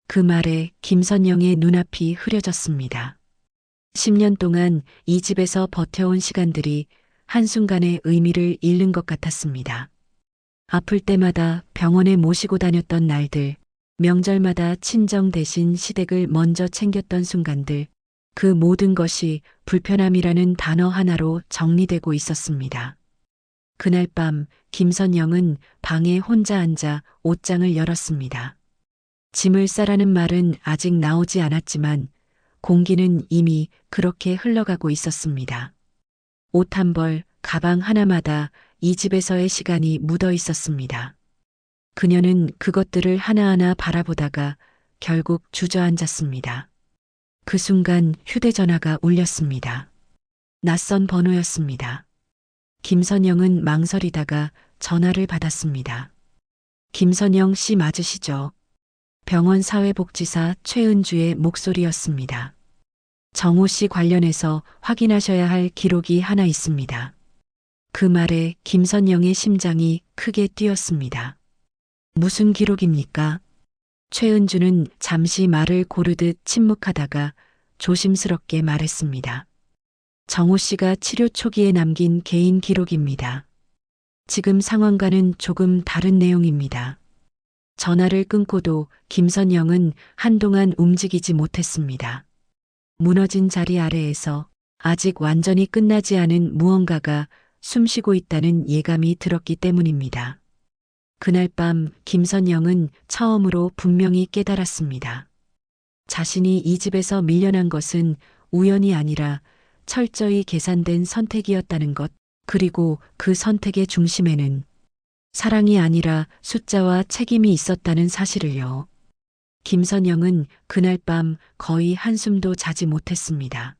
그 말에 김선영의 눈앞이 흐려졌습니다. 10년 동안 이 집에서 버텨온 시간들이 한순간에 의미를 잃는 것 같았습니다. 아플 때마다 병원에 모시고 다녔던 날들, 명절마다 친정 대신 시댁을 먼저 챙겼던 순간들, 그 모든 것이 불편함이라는 단어 하나로 정리되고 있었습니다. 그날 밤 김선영은 방에 혼자 앉아 옷장을 열었습니다. 짐을 싸라는 말은 아직 나오지 않았지만 공기는 이미 그렇게 흘러가고 있었습니다. 옷 한 벌, 가방 하나마다 이 집에서의 시간이 묻어 있었습니다. 그녀는 그것들을 하나하나 바라보다가 결국 주저앉았습니다. 그 순간 휴대전화가 울렸습니다. 낯선 번호였습니다. 김선영은 망설이다가 전화를 받았습니다. 김선영 씨 맞으시죠? 병원 사회복지사 최은주의 목소리였습니다. 정우 씨 관련해서 확인하셔야 할 기록이 하나 있습니다. 그 말에 김선영의 심장이 크게 뛰었습니다. 무슨 기록입니까? 최은주는 잠시 말을 고르듯 침묵하다가 조심스럽게 말했습니다. 정우 씨가 치료 초기에 남긴 개인 기록입니다. 지금 상황과는 조금 다른 내용입니다. 전화를 끊고도 김선영은 한동안 움직이지 못했습니다. 무너진 자리 아래에서 아직 완전히 끝나지 않은 무언가가 숨쉬고 있다는 예감이 들었기 때문입니다. 그날 밤 김선영은 처음으로 분명히 깨달았습니다. 자신이 이 집에서 밀려난 것은 우연이 아니라 철저히 계산된 선택이었다는 것, 그리고 그 선택의 중심에는 사랑이 아니라 숫자와 책임이 있었다는 사실을요. 김선영은 그날 밤 거의 한숨도 자지 못했습니다.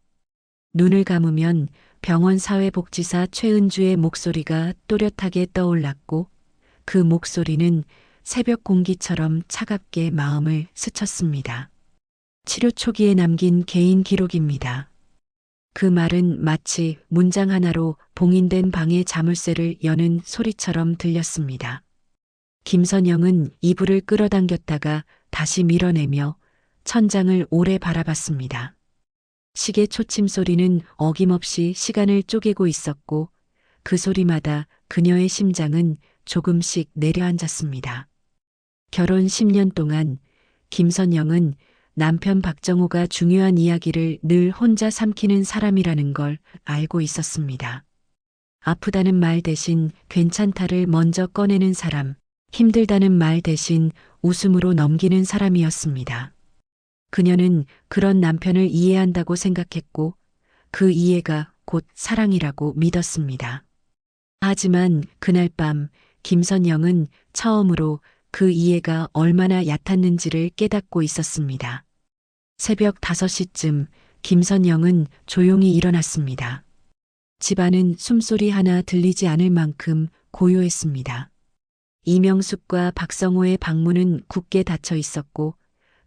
눈을 감으면 병원 사회복지사 최은주의 목소리가 또렷하게 떠올랐고 그 목소리는 새벽 공기처럼 차갑게 마음을 스쳤습니다. 치료 초기에 남긴 개인 기록입니다. 그 말은 마치 문장 하나로 봉인된 방의 자물쇠를 여는 소리처럼 들렸습니다. 김선영은 이불을 끌어당겼다가 다시 밀어내며 천장을 오래 바라봤습니다. 시계 초침 소리는 어김없이 시간을 쪼개고 있었고 그 소리마다 그녀의 심장은 조금씩 내려앉았습니다. 결혼 10년 동안 김선영은 남편 박정호가 중요한 이야기를 늘 혼자 삼키는 사람이라는 걸 알고 있었습니다. 아프다는 말 대신 괜찮다를 먼저 꺼내는 사람, 힘들다는 말 대신 웃음으로 넘기는 사람이었습니다. 그녀는 그런 남편을 이해한다고 생각했고 그 이해가 곧 사랑이라고 믿었습니다. 하지만 그날 밤 김선영은 처음으로 그 이해가 얼마나 얕았는지를 깨닫고 있었습니다. 새벽 5시쯤 김선영은 조용히 일어났습니다. 집안은 숨소리 하나 들리지 않을 만큼 고요했습니다. 이명숙과 박성호의 방문은 굳게 닫혀 있었고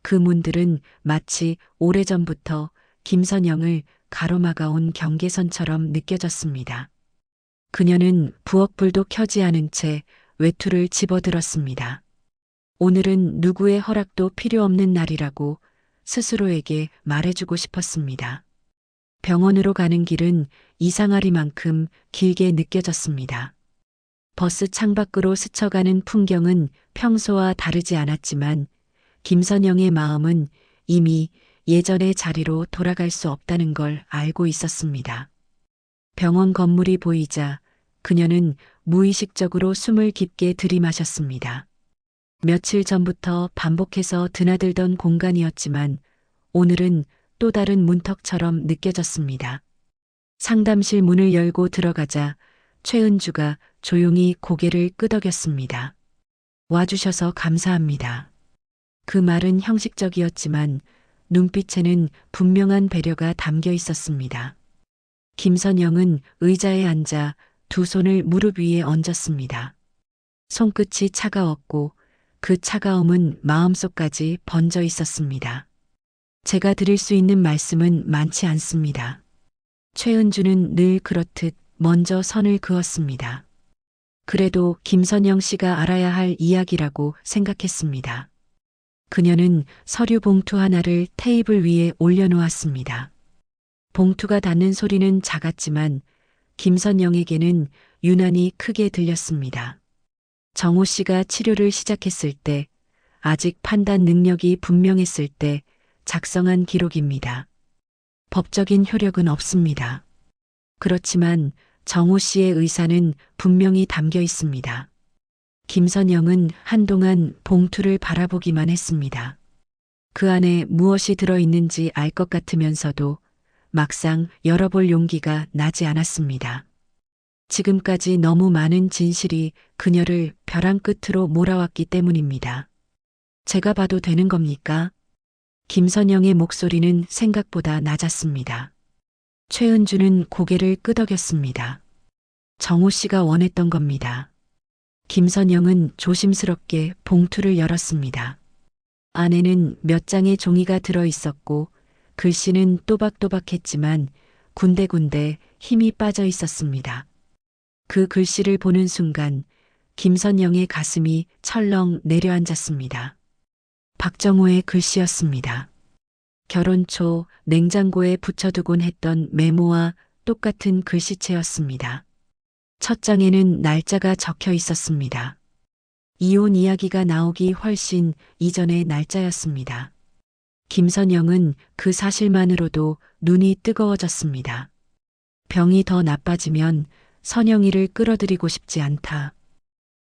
그 문들은 마치 오래전부터 김선영을 가로막아온 경계선처럼 느껴졌습니다. 그녀는 부엌불도 켜지 않은 채 외투를 집어들었습니다. 오늘은 누구의 허락도 필요 없는 날이라고 스스로에게 말해주고 싶었습니다. 병원으로 가는 길은 이상하리만큼 길게 느껴졌습니다. 버스 창밖으로 스쳐가는 풍경은 평소와 다르지 않았지만 김선영의 마음은 이미 예전의 자리로 돌아갈 수 없다는 걸 알고 있었습니다. 병원 건물이 보이자 그녀는 무의식적으로 숨을 깊게 들이마셨습니다. 며칠 전부터 반복해서 드나들던 공간이었지만 오늘은 또 다른 문턱처럼 느껴졌습니다. 상담실 문을 열고 들어가자 최은주가 조용히 고개를 끄덕였습니다. 와주셔서 감사합니다. 그 말은 형식적이었지만 눈빛에는 분명한 배려가 담겨 있었습니다. 김선영은 의자에 앉아 두 손을 무릎 위에 얹었습니다. 손끝이 차가웠고 그 차가움은 마음속까지 번져 있었습니다. 제가 드릴 수 있는 말씀은 많지 않습니다. 최은주는 늘 그렇듯 먼저 선을 그었습니다. 그래도 김선영 씨가 알아야 할 이야기라고 생각했습니다. 그녀는 서류 봉투 하나를 테이블 위에 올려놓았습니다. 봉투가 닿는 소리는 작았지만 김선영에게는 유난히 크게 들렸습니다. 정호 씨가 치료를 시작했을 때, 아직 판단 능력이 분명했을 때 작성한 기록입니다. 법적인 효력은 없습니다. 그렇지만 정호 씨의 의사는 분명히 담겨 있습니다. 김선영은 한동안 봉투를 바라보기만 했습니다. 그 안에 무엇이 들어있는지 알 것 같으면서도 막상 열어볼 용기가 나지 않았습니다. 지금까지 너무 많은 진실이 그녀를 벼랑 끝으로 몰아왔기 때문입니다. 제가 봐도 되는 겁니까? 김선영의 목소리는 생각보다 낮았습니다. 최은주는 고개를 끄덕였습니다. 정호 씨가 원했던 겁니다. 김선영은 조심스럽게 봉투를 열었습니다. 안에는 몇 장의 종이가 들어 있었고 글씨는 또박또박했지만 군데군데 힘이 빠져 있었습니다. 그 글씨를 보는 순간 김선영의 가슴이 철렁 내려앉았습니다. 박정호의 글씨였습니다. 결혼 초 냉장고에 붙여두곤 했던 메모와 똑같은 글씨체였습니다. 첫 장에는 날짜가 적혀 있었습니다. 이혼 이야기가 나오기 훨씬 이전의 날짜였습니다. 김선영은 그 사실만으로도 눈이 뜨거워졌습니다. 병이 더 나빠지면 선영이를 끌어들이고 싶지 않다.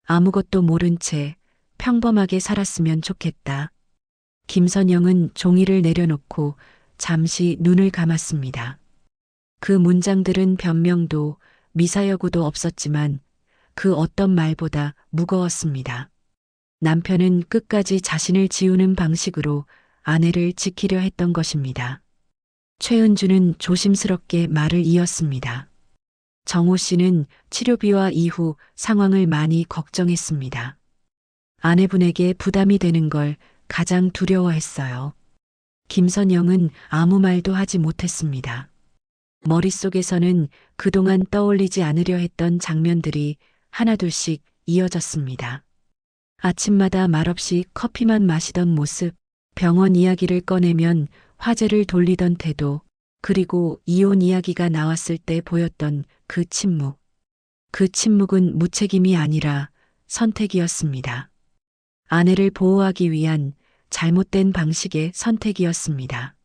아무것도 모른 채 평범하게 살았으면 좋겠다. 김선영은 종이를 내려놓고 잠시 눈을 감았습니다. 그 문장들은 변명도 미사여구도 없었지만 그 어떤 말보다 무거웠습니다. 남편은 끝까지 자신을 지우는 방식으로 아내를 지키려 했던 것입니다. 최은주는 조심스럽게 말을 이었습니다. 정호 씨는 치료비와 이후 상황을 많이 걱정했습니다. 아내분에게 부담이 되는 걸 가장 두려워했어요. 김선영은 아무 말도 하지 못했습니다. 머릿속에서는 그동안 떠올리지 않으려 했던 장면들이 하나둘씩 이어졌습니다. 아침마다 말없이 커피만 마시던 모습, 병원 이야기를 꺼내면 화제를 돌리던 태도, 그리고 이혼 이야기가 나왔을 때 보였던 그 침묵. 그 침묵은 무책임이 아니라 선택이었습니다. 아내를 보호하기 위한 잘못된 방식의 선택이었습니다.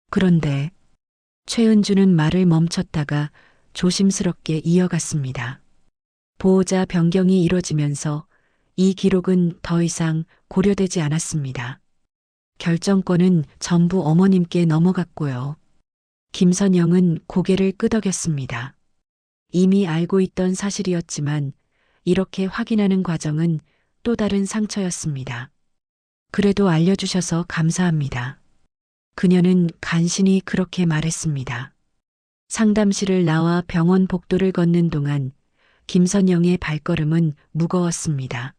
그런데 최은주는 말을 멈췄다가 조심스럽게 이어갔습니다. 보호자 변경이 이뤄지면서 이 기록은 더 이상 고려되지 않았습니다. 결정권은 전부 어머님께 넘어갔고요. 김선영은 고개를 끄덕였습니다. 이미 알고 있던 사실이었지만 이렇게 확인하는 과정은 또 다른 상처였습니다. 그래도 알려주셔서 감사합니다. 그녀는 간신히 그렇게 말했습니다. 상담실을 나와 병원 복도를 걷는 동안 김선영의 발걸음은 무거웠습니다.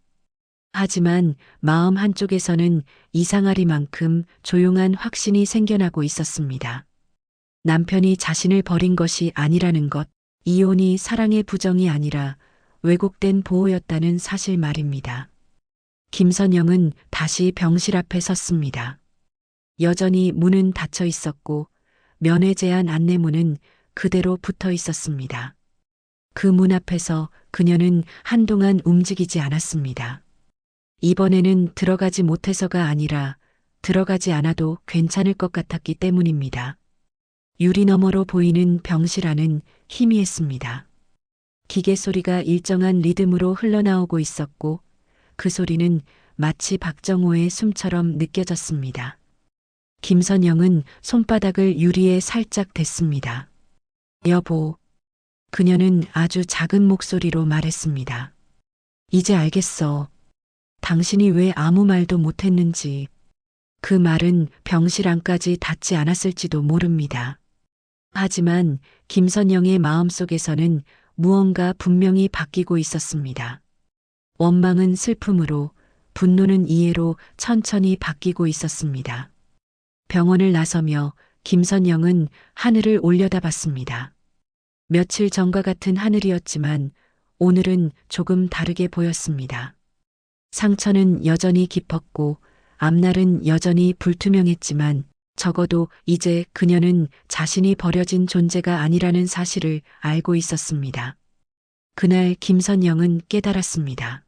하지만 마음 한쪽에서는 이상하리만큼 조용한 확신이 생겨나고 있었습니다. 남편이 자신을 버린 것이 아니라는 것, 이혼이 사랑의 부정이 아니라 왜곡된 보호였다는 사실 말입니다. 김선영은 다시 병실 앞에 섰습니다. 여전히 문은 닫혀 있었고 면회 제한 안내문은 그대로 붙어 있었습니다. 그 문 앞에서 그녀는 한동안 움직이지 않았습니다. 이번에는 들어가지 못해서가 아니라 들어가지 않아도 괜찮을 것 같았기 때문입니다. 유리 너머로 보이는 병실 안은 희미했습니다. 기계 소리가 일정한 리듬으로 흘러나오고 있었고 그 소리는 마치 박정호의 숨처럼 느껴졌습니다. 김선영은 손바닥을 유리에 살짝 댔습니다. 여보. 그녀는 아주 작은 목소리로 말했습니다. 이제 알겠어. 당신이 왜 아무 말도 못했는지. 그 말은 병실 안까지 닿지 않았을지도 모릅니다. 하지만 김선영의 마음속에서는 무언가 분명히 바뀌고 있었습니다. 원망은 슬픔으로, 분노는 이해로 천천히 바뀌고 있었습니다. 병원을 나서며 김선영은 하늘을 올려다봤습니다. 며칠 전과 같은 하늘이었지만 오늘은 조금 다르게 보였습니다. 상처는 여전히 깊었고 앞날은 여전히 불투명했지만 적어도 이제 그녀는 자신이 버려진 존재가 아니라는 사실을 알고 있었습니다. 그날 김선영은 깨달았습니다.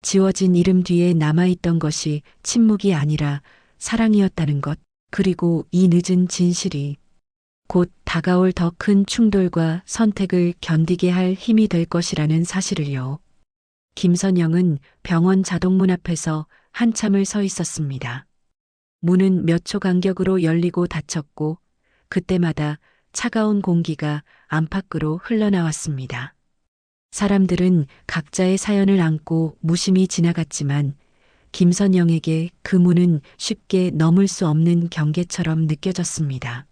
지워진 이름 뒤에 남아있던 것이 침묵이 아니라 사랑이었다는 것, 그리고 이 늦은 진실이 곧 다가올 더 큰 충돌과 선택을 견디게 할 힘이 될 것이라는 사실을요. 김선영은 병원 자동문 앞에서 한참을 서 있었습니다. 문은 몇 초 간격으로 열리고 닫혔고 그때마다 차가운 공기가 안팎으로 흘러나왔습니다. 사람들은 각자의 사연을 안고 무심히 지나갔지만 김선영에게 그 문은 쉽게 넘을 수 없는 경계처럼 느껴졌습니다.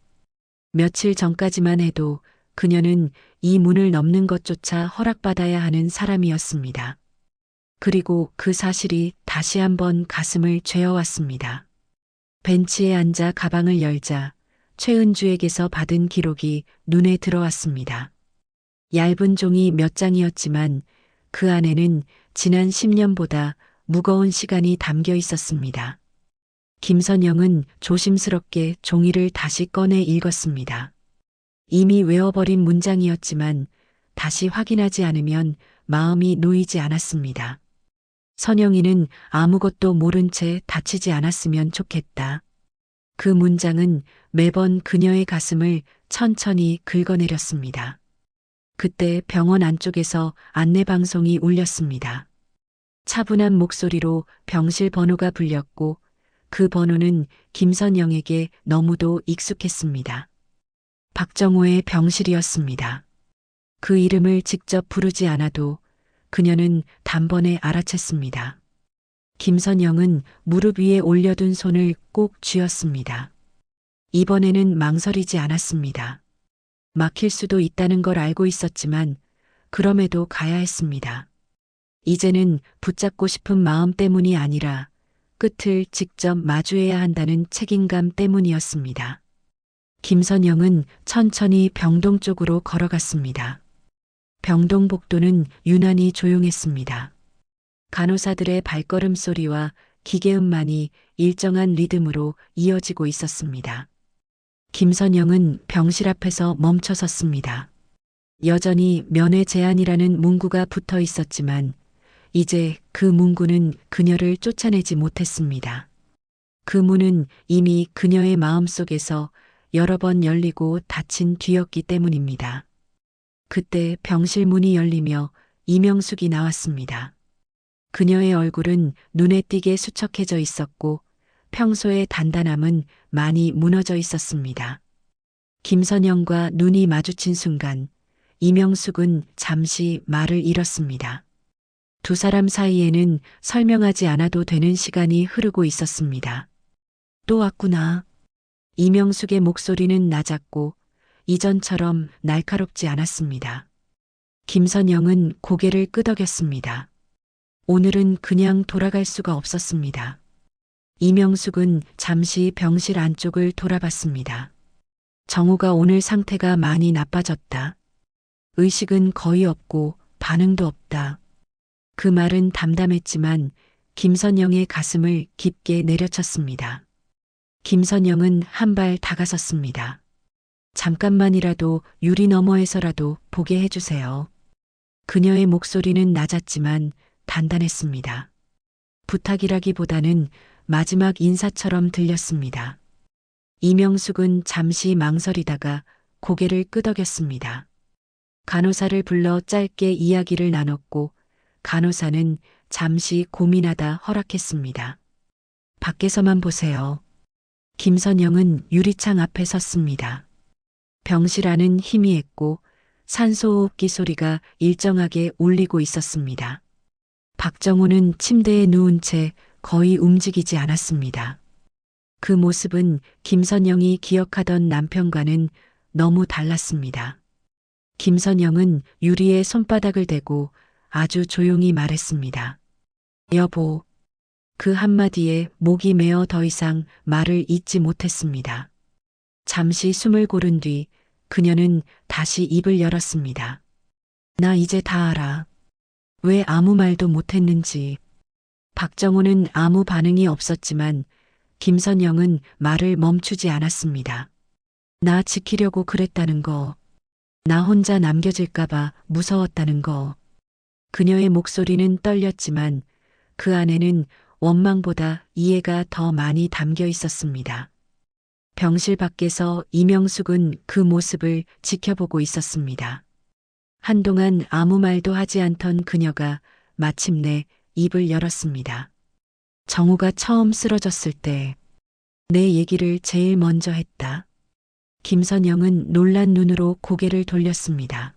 며칠 전까지만 해도 그녀는 이 문을 넘는 것조차 허락받아야 하는 사람이었습니다. 그리고 그 사실이 다시 한번 가슴을 죄어왔습니다. 벤치에 앉아 가방을 열자 최은주에게서 받은 기록이 눈에 들어왔습니다. 얇은 종이 몇 장이었지만 그 안에는 지난 10년보다 무거운 시간이 담겨 있었습니다. 김선영은 조심스럽게 종이를 다시 꺼내 읽었습니다. 이미 외워버린 문장이었지만 다시 확인하지 않으면 마음이 놓이지 않았습니다. 선영이는 아무것도 모른 채 다치지 않았으면 좋겠다. 그 문장은 매번 그녀의 가슴을 천천히 긁어내렸습니다. 그때 병원 안쪽에서 안내방송이 울렸습니다. 차분한 목소리로 병실 번호가 불렸고 그 번호는 김선영에게 너무도 익숙했습니다. 박정호의 병실이었습니다. 그 이름을 직접 부르지 않아도 그녀는 단번에 알아챘습니다. 김선영은 무릎 위에 올려둔 손을 꼭 쥐었습니다. 이번에는 망설이지 않았습니다. 막힐 수도 있다는 걸 알고 있었지만 그럼에도 가야 했습니다. 이제는 붙잡고 싶은 마음 때문이 아니라 끝을 직접 마주해야 한다는 책임감 때문이었습니다. 김선영은 천천히 병동 쪽으로 걸어갔습니다. 병동 복도는 유난히 조용했습니다. 간호사들의 발걸음 소리와 기계음만이 일정한 리듬으로 이어지고 있었습니다. 김선영은 병실 앞에서 멈춰 섰습니다. 여전히 면회 제한이라는 문구가 붙어 있었지만 이제 그 문구는 그녀를 쫓아내지 못했습니다. 그 문은 이미 그녀의 마음속에서 여러 번 열리고 닫힌 뒤였기 때문입니다. 그때 병실 문이 열리며 이명숙이 나왔습니다. 그녀의 얼굴은 눈에 띄게 수척해져 있었고 평소의 단단함은 많이 무너져 있었습니다. 김선영과 눈이 마주친 순간 이명숙은 잠시 말을 잃었습니다. 두 사람 사이에는 설명하지 않아도 되는 시간이 흐르고 있었습니다. 또 왔구나. 이명숙의 목소리는 낮았고 이전처럼 날카롭지 않았습니다. 김선영은 고개를 끄덕였습니다. 오늘은 그냥 돌아갈 수가 없었습니다. 이명숙은 잠시 병실 안쪽을 돌아봤습니다. 정우가 오늘 상태가 많이 나빠졌다. 의식은 거의 없고 반응도 없다. 그 말은 담담했지만 김선영의 가슴을 깊게 내려쳤습니다. 김선영은 한 발 다가섰습니다. 잠깐만이라도 유리 너머에서라도 보게 해주세요. 그녀의 목소리는 낮았지만 단단했습니다. 부탁이라기보다는 마지막 인사처럼 들렸습니다. 이명숙은 잠시 망설이다가 고개를 끄덕였습니다. 간호사를 불러 짧게 이야기를 나눴고 간호사는 잠시 고민하다 허락했습니다. 밖에서만 보세요. 김선영은 유리창 앞에 섰습니다. 병실 안은 희미했고 산소호흡기 소리가 일정하게 울리고 있었습니다. 박정호는 침대에 누운 채 거의 움직이지 않았습니다. 그 모습은 김선영이 기억하던 남편과는 너무 달랐습니다. 김선영은 유리에 손바닥을 대고 아주 조용히 말했습니다. 여보. 그 한마디에 목이 메어 더 이상 말을 잇지 못했습니다. 잠시 숨을 고른 뒤 그녀는 다시 입을 열었습니다. 나 이제 다 알아. 왜 아무 말도 못했는지. 박정호는 아무 반응이 없었지만 김선영은 말을 멈추지 않았습니다. 나 지키려고 그랬다는 거. 나 혼자 남겨질까봐 무서웠다는 거. 그녀의 목소리는 떨렸지만 그 안에는 원망보다 이해가 더 많이 담겨 있었습니다. 병실 밖에서 이명숙은 그 모습을 지켜보고 있었습니다. 한동안 아무 말도 하지 않던 그녀가 마침내 입을 열었습니다. 정우가 처음 쓰러졌을 때 내 얘기를 제일 먼저 했다. 김선영은 놀란 눈으로 고개를 돌렸습니다.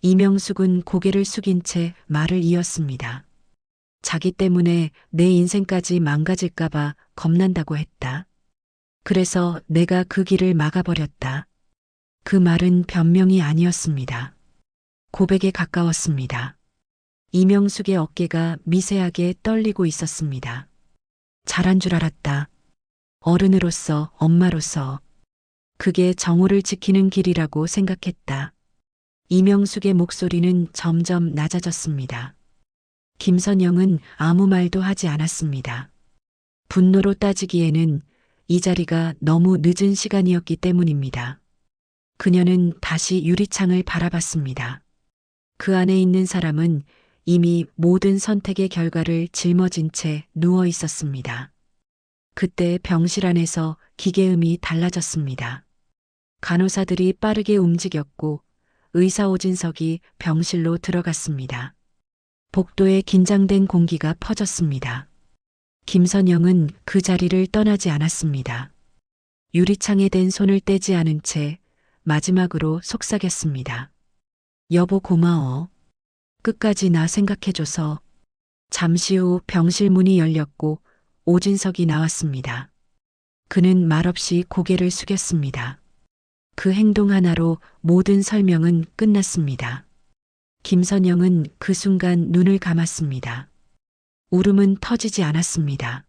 이명숙은 고개를 숙인 채 말을 이었습니다. 자기 때문에 내 인생까지 망가질까봐 겁난다고 했다. 그래서 내가 그 길을 막아버렸다. 그 말은 변명이 아니었습니다. 고백에 가까웠습니다. 이명숙의 어깨가 미세하게 떨리고 있었습니다. 잘한 줄 알았다. 어른으로서, 엄마로서. 그게 정우를 지키는 길이라고 생각했다. 이명숙의 목소리는 점점 낮아졌습니다. 김선영은 아무 말도 하지 않았습니다. 분노로 따지기에는 이 자리가 너무 늦은 시간이었기 때문입니다. 그녀는 다시 유리창을 바라봤습니다. 그 안에 있는 사람은 이미 모든 선택의 결과를 짊어진 채 누워 있었습니다. 그때 병실 안에서 기계음이 달라졌습니다. 간호사들이 빠르게 움직였고 의사 오진석이 병실로 들어갔습니다. 복도에 긴장된 공기가 퍼졌습니다. 김선영은 그 자리를 떠나지 않았습니다. 유리창에 댄 손을 떼지 않은 채 마지막으로 속삭였습니다. 여보 고마워. 끝까지 나 생각해줘서. 잠시 후 병실 문이 열렸고 오진석이 나왔습니다. 그는 말없이 고개를 숙였습니다. 그 행동 하나로 모든 설명은 끝났습니다. 김선영은 그 순간 눈을 감았습니다. 울음은 터지지 않았습니다.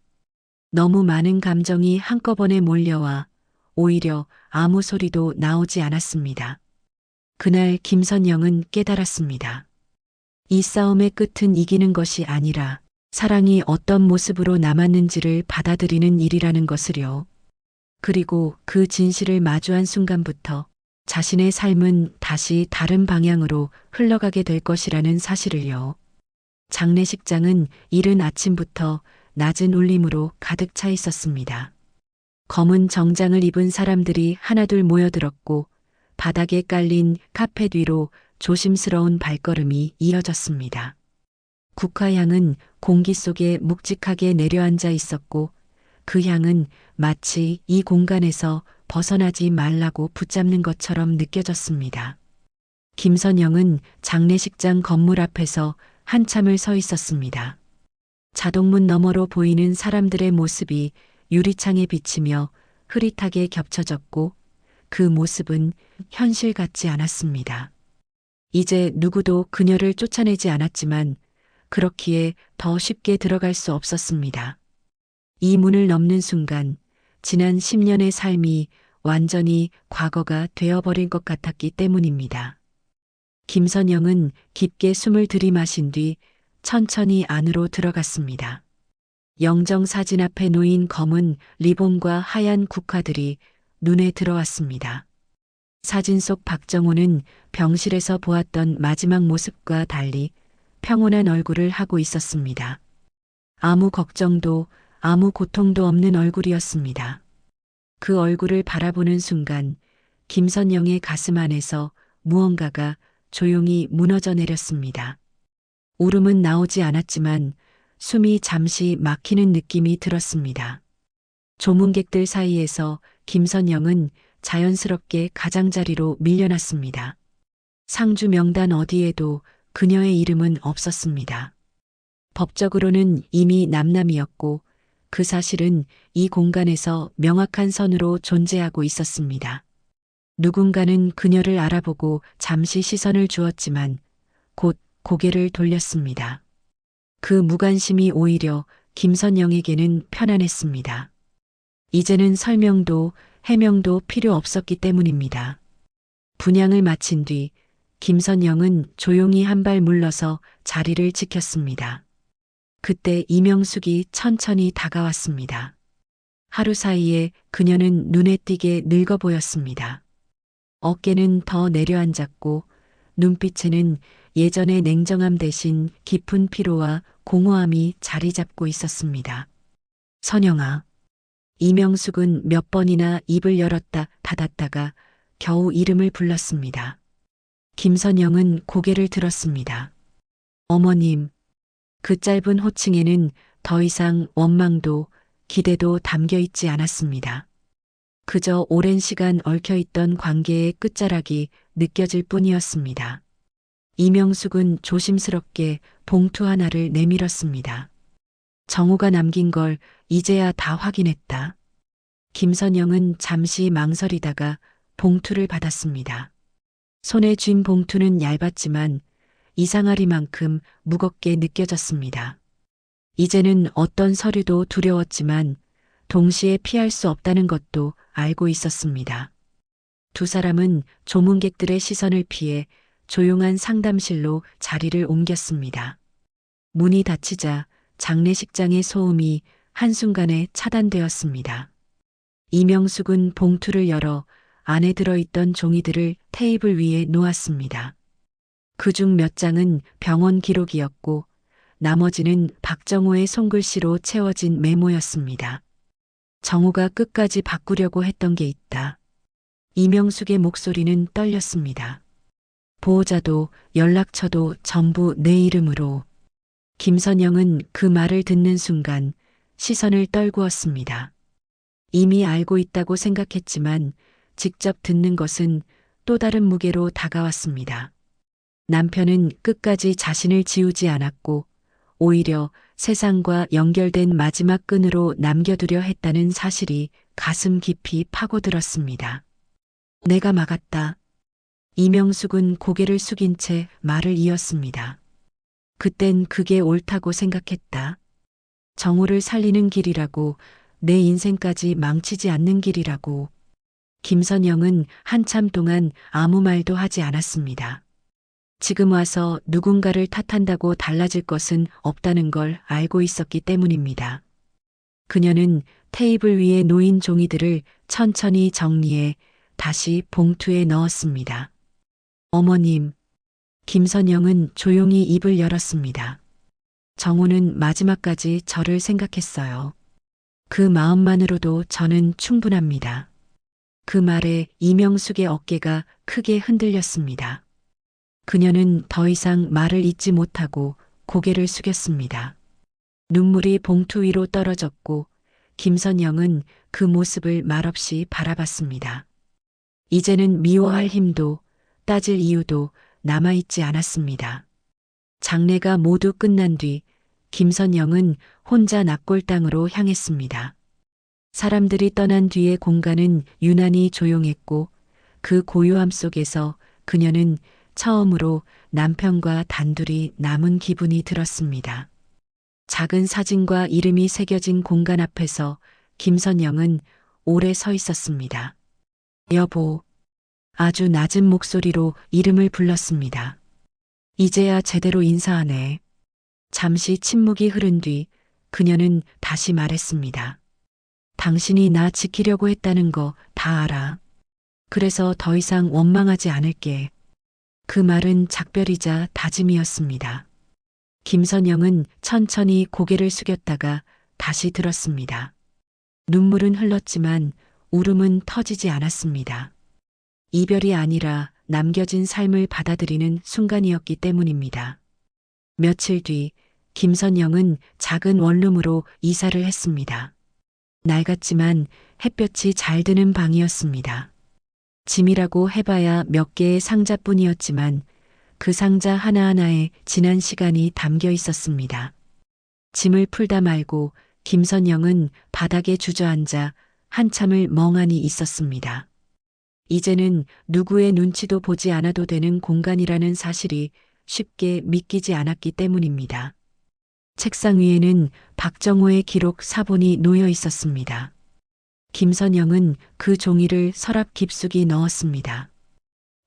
너무 많은 감정이 한꺼번에 몰려와 오히려 아무 소리도 나오지 않았습니다. 그날 김선영은 깨달았습니다. 이 싸움의 끝은 이기는 것이 아니라 사랑이 어떤 모습으로 남았는지를 받아들이는 일이라는 것을요. 그리고 그 진실을 마주한 순간부터 자신의 삶은 다시 다른 방향으로 흘러가게 될 것이라는 사실을요. 장례식장은 이른 아침부터 낮은 울림으로 가득 차 있었습니다. 검은 정장을 입은 사람들이 하나둘 모여들었고 바닥에 깔린 카펫 위로 조심스러운 발걸음이 이어졌습니다. 국화향은 공기 속에 묵직하게 내려앉아 있었고 그 향은 마치 이 공간에서 벗어나지 말라고 붙잡는 것처럼 느껴졌습니다. 김선영은 장례식장 건물 앞에서 한참을 서 있었습니다. 자동문 너머로 보이는 사람들의 모습이 유리창에 비치며 흐릿하게 겹쳐졌고 그 모습은 현실 같지 않았습니다. 이제 누구도 그녀를 쫓아내지 않았지만 그렇기에 더 쉽게 들어갈 수 없었습니다. 이 문을 넘는 순간 지난 10년의 삶이 완전히 과거가 되어버린 것 같았기 때문입니다. 김선영은 깊게 숨을 들이마신 뒤 천천히 안으로 들어갔습니다. 영정 사진 앞에 놓인 검은 리본과 하얀 국화들이 눈에 들어왔습니다. 사진 속 박정호는 병실에서 보았던 마지막 모습과 달리 평온한 얼굴을 하고 있었습니다. 아무 걱정도 아무 고통도 없는 얼굴이었습니다. 그 얼굴을 바라보는 순간 김선영의 가슴 안에서 무언가가 조용히 무너져 내렸습니다. 울음은 나오지 않았지만 숨이 잠시 막히는 느낌이 들었습니다. 조문객들 사이에서 김선영은 자연스럽게 가장자리로 밀려났습니다. 상주 명단 어디에도 그녀의 이름은 없었습니다. 법적으로는 이미 남남이었고 그 사실은 이 공간에서 명확한 선으로 존재하고 있었습니다. 누군가는 그녀를 알아보고 잠시 시선을 주었지만 곧 고개를 돌렸습니다. 그 무관심이 오히려 김선영에게는 편안했습니다. 이제는 설명도 해명도 필요 없었기 때문입니다. 분향을 마친 뒤 김선영은 조용히 한 발 물러서 자리를 지켰습니다. 그때 이명숙이 천천히 다가왔습니다. 하루 사이에 그녀는 눈에 띄게 늙어 보였습니다. 어깨는 더 내려앉았고 눈빛에는 예전의 냉정함 대신 깊은 피로와 공허함이 자리 잡고 있었습니다. 선영아. 이명숙은 몇 번이나 입을 열었다 닫았다가 겨우 이름을 불렀습니다. 김선영은 고개를 들었습니다. 어머님. 그 짧은 호칭에는 더 이상 원망도 기대도 담겨 있지 않았습니다. 그저 오랜 시간 얽혀있던 관계의 끝자락이 느껴질 뿐이었습니다. 이명숙은 조심스럽게 봉투 하나를 내밀었습니다. 정우가 남긴 걸 이제야 다 확인했다. 김선영은 잠시 망설이다가 봉투를 받았습니다. 손에 쥔 봉투는 얇았지만 이상하리만큼 무겁게 느껴졌습니다. 이제는 어떤 서류도 두려웠지만 동시에 피할 수 없다는 것도 알고 있었습니다. 두 사람은 조문객들의 시선을 피해 조용한 상담실로 자리를 옮겼습니다. 문이 닫히자 장례식장의 소음이 한순간에 차단되었습니다. 이명숙은 봉투를 열어 안에 들어있던 종이들을 테이블 위에 놓았습니다. 그중 몇 장은 병원 기록이었고 나머지는 박정호의 손글씨로 채워진 메모였습니다. 정우가 끝까지 바꾸려고 했던 게 있다. 이명숙의 목소리는 떨렸습니다. 보호자도 연락처도 전부 내 이름으로. 김선영은 그 말을 듣는 순간 시선을 떨구었습니다. 이미 알고 있다고 생각했지만 직접 듣는 것은 또 다른 무게로 다가왔습니다. 남편은 끝까지 자신을 지우지 않았고 오히려 세상과 연결된 마지막 끈으로 남겨두려 했다는 사실이 가슴 깊이 파고들었습니다. 내가 막았다. 이명숙은 고개를 숙인 채 말을 이었습니다. 그땐 그게 옳다고 생각했다. 정우를 살리는 길이라고, 내 인생까지 망치지 않는 길이라고. 김선영은 한참 동안 아무 말도 하지 않았습니다. 지금 와서 누군가를 탓한다고 달라질 것은 없다는 걸 알고 있었기 때문입니다. 그녀는 테이블 위에 놓인 종이들을 천천히 정리해 다시 봉투에 넣었습니다. 어머님. 김선영은 조용히 입을 열었습니다. 정우는 마지막까지 저를 생각했어요. 그 마음만으로도 저는 충분합니다. 그 말에 이명숙의 어깨가 크게 흔들렸습니다. 그녀는 더 이상 말을 잇지 못하고 고개를 숙였습니다. 눈물이 봉투 위로 떨어졌고 김선영은 그 모습을 말없이 바라봤습니다. 이제는 미워할 힘도 따질 이유도 남아있지 않았습니다. 장례가 모두 끝난 뒤 김선영은 혼자 낙골당으로 향했습니다. 사람들이 떠난 뒤의 공간은 유난히 조용했고 그 고요함 속에서 그녀는 처음으로 남편과 단둘이 남은 기분이 들었습니다. 작은 사진과 이름이 새겨진 공간 앞에서 김선영은 오래 서 있었습니다. 여보. 아주 낮은 목소리로 이름을 불렀습니다. 이제야 제대로 인사하네. 잠시 침묵이 흐른 뒤 그녀는 다시 말했습니다. 당신이 나 지키려고 했다는 거 다 알아. 그래서 더 이상 원망하지 않을게. 그 말은 작별이자 다짐이었습니다. 김선영은 천천히 고개를 숙였다가 다시 들었습니다. 눈물은 흘렀지만 울음은 터지지 않았습니다. 이별이 아니라 남겨진 삶을 받아들이는 순간이었기 때문입니다. 며칠 뒤 김선영은 작은 원룸으로 이사를 했습니다. 낡았지만 햇볕이 잘 드는 방이었습니다. 짐이라고 해봐야 몇 개의 상자뿐이었지만 그 상자 하나하나에 지난 시간이 담겨 있었습니다. 짐을 풀다 말고 김선영은 바닥에 주저앉아 한참을 멍하니 있었습니다. 이제는 누구의 눈치도 보지 않아도 되는 공간이라는 사실이 쉽게 믿기지 않았기 때문입니다. 책상 위에는 박정호의 기록 사본이 놓여 있었습니다. 김선영은 그 종이를 서랍 깊숙이 넣었습니다.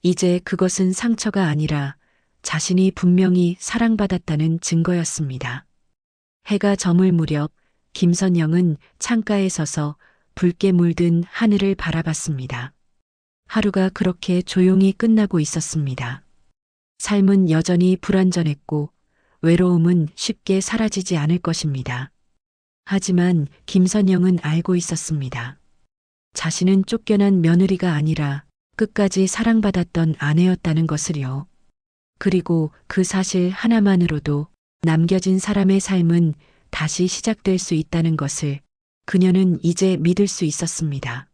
이제 그것은 상처가 아니라 자신이 분명히 사랑받았다는 증거였습니다. 해가 저물 무렵 김선영은 창가에 서서 붉게 물든 하늘을 바라봤습니다. 하루가 그렇게 조용히 끝나고 있었습니다. 삶은 여전히 불완전했고 외로움은 쉽게 사라지지 않을 것입니다. 하지만 김선영은 알고 있었습니다. 자신은 쫓겨난 며느리가 아니라 끝까지 사랑받았던 아내였다는 것을요. 그리고 그 사실 하나만으로도 남겨진 사람의 삶은 다시 시작될 수 있다는 것을 그녀는 이제 믿을 수 있었습니다.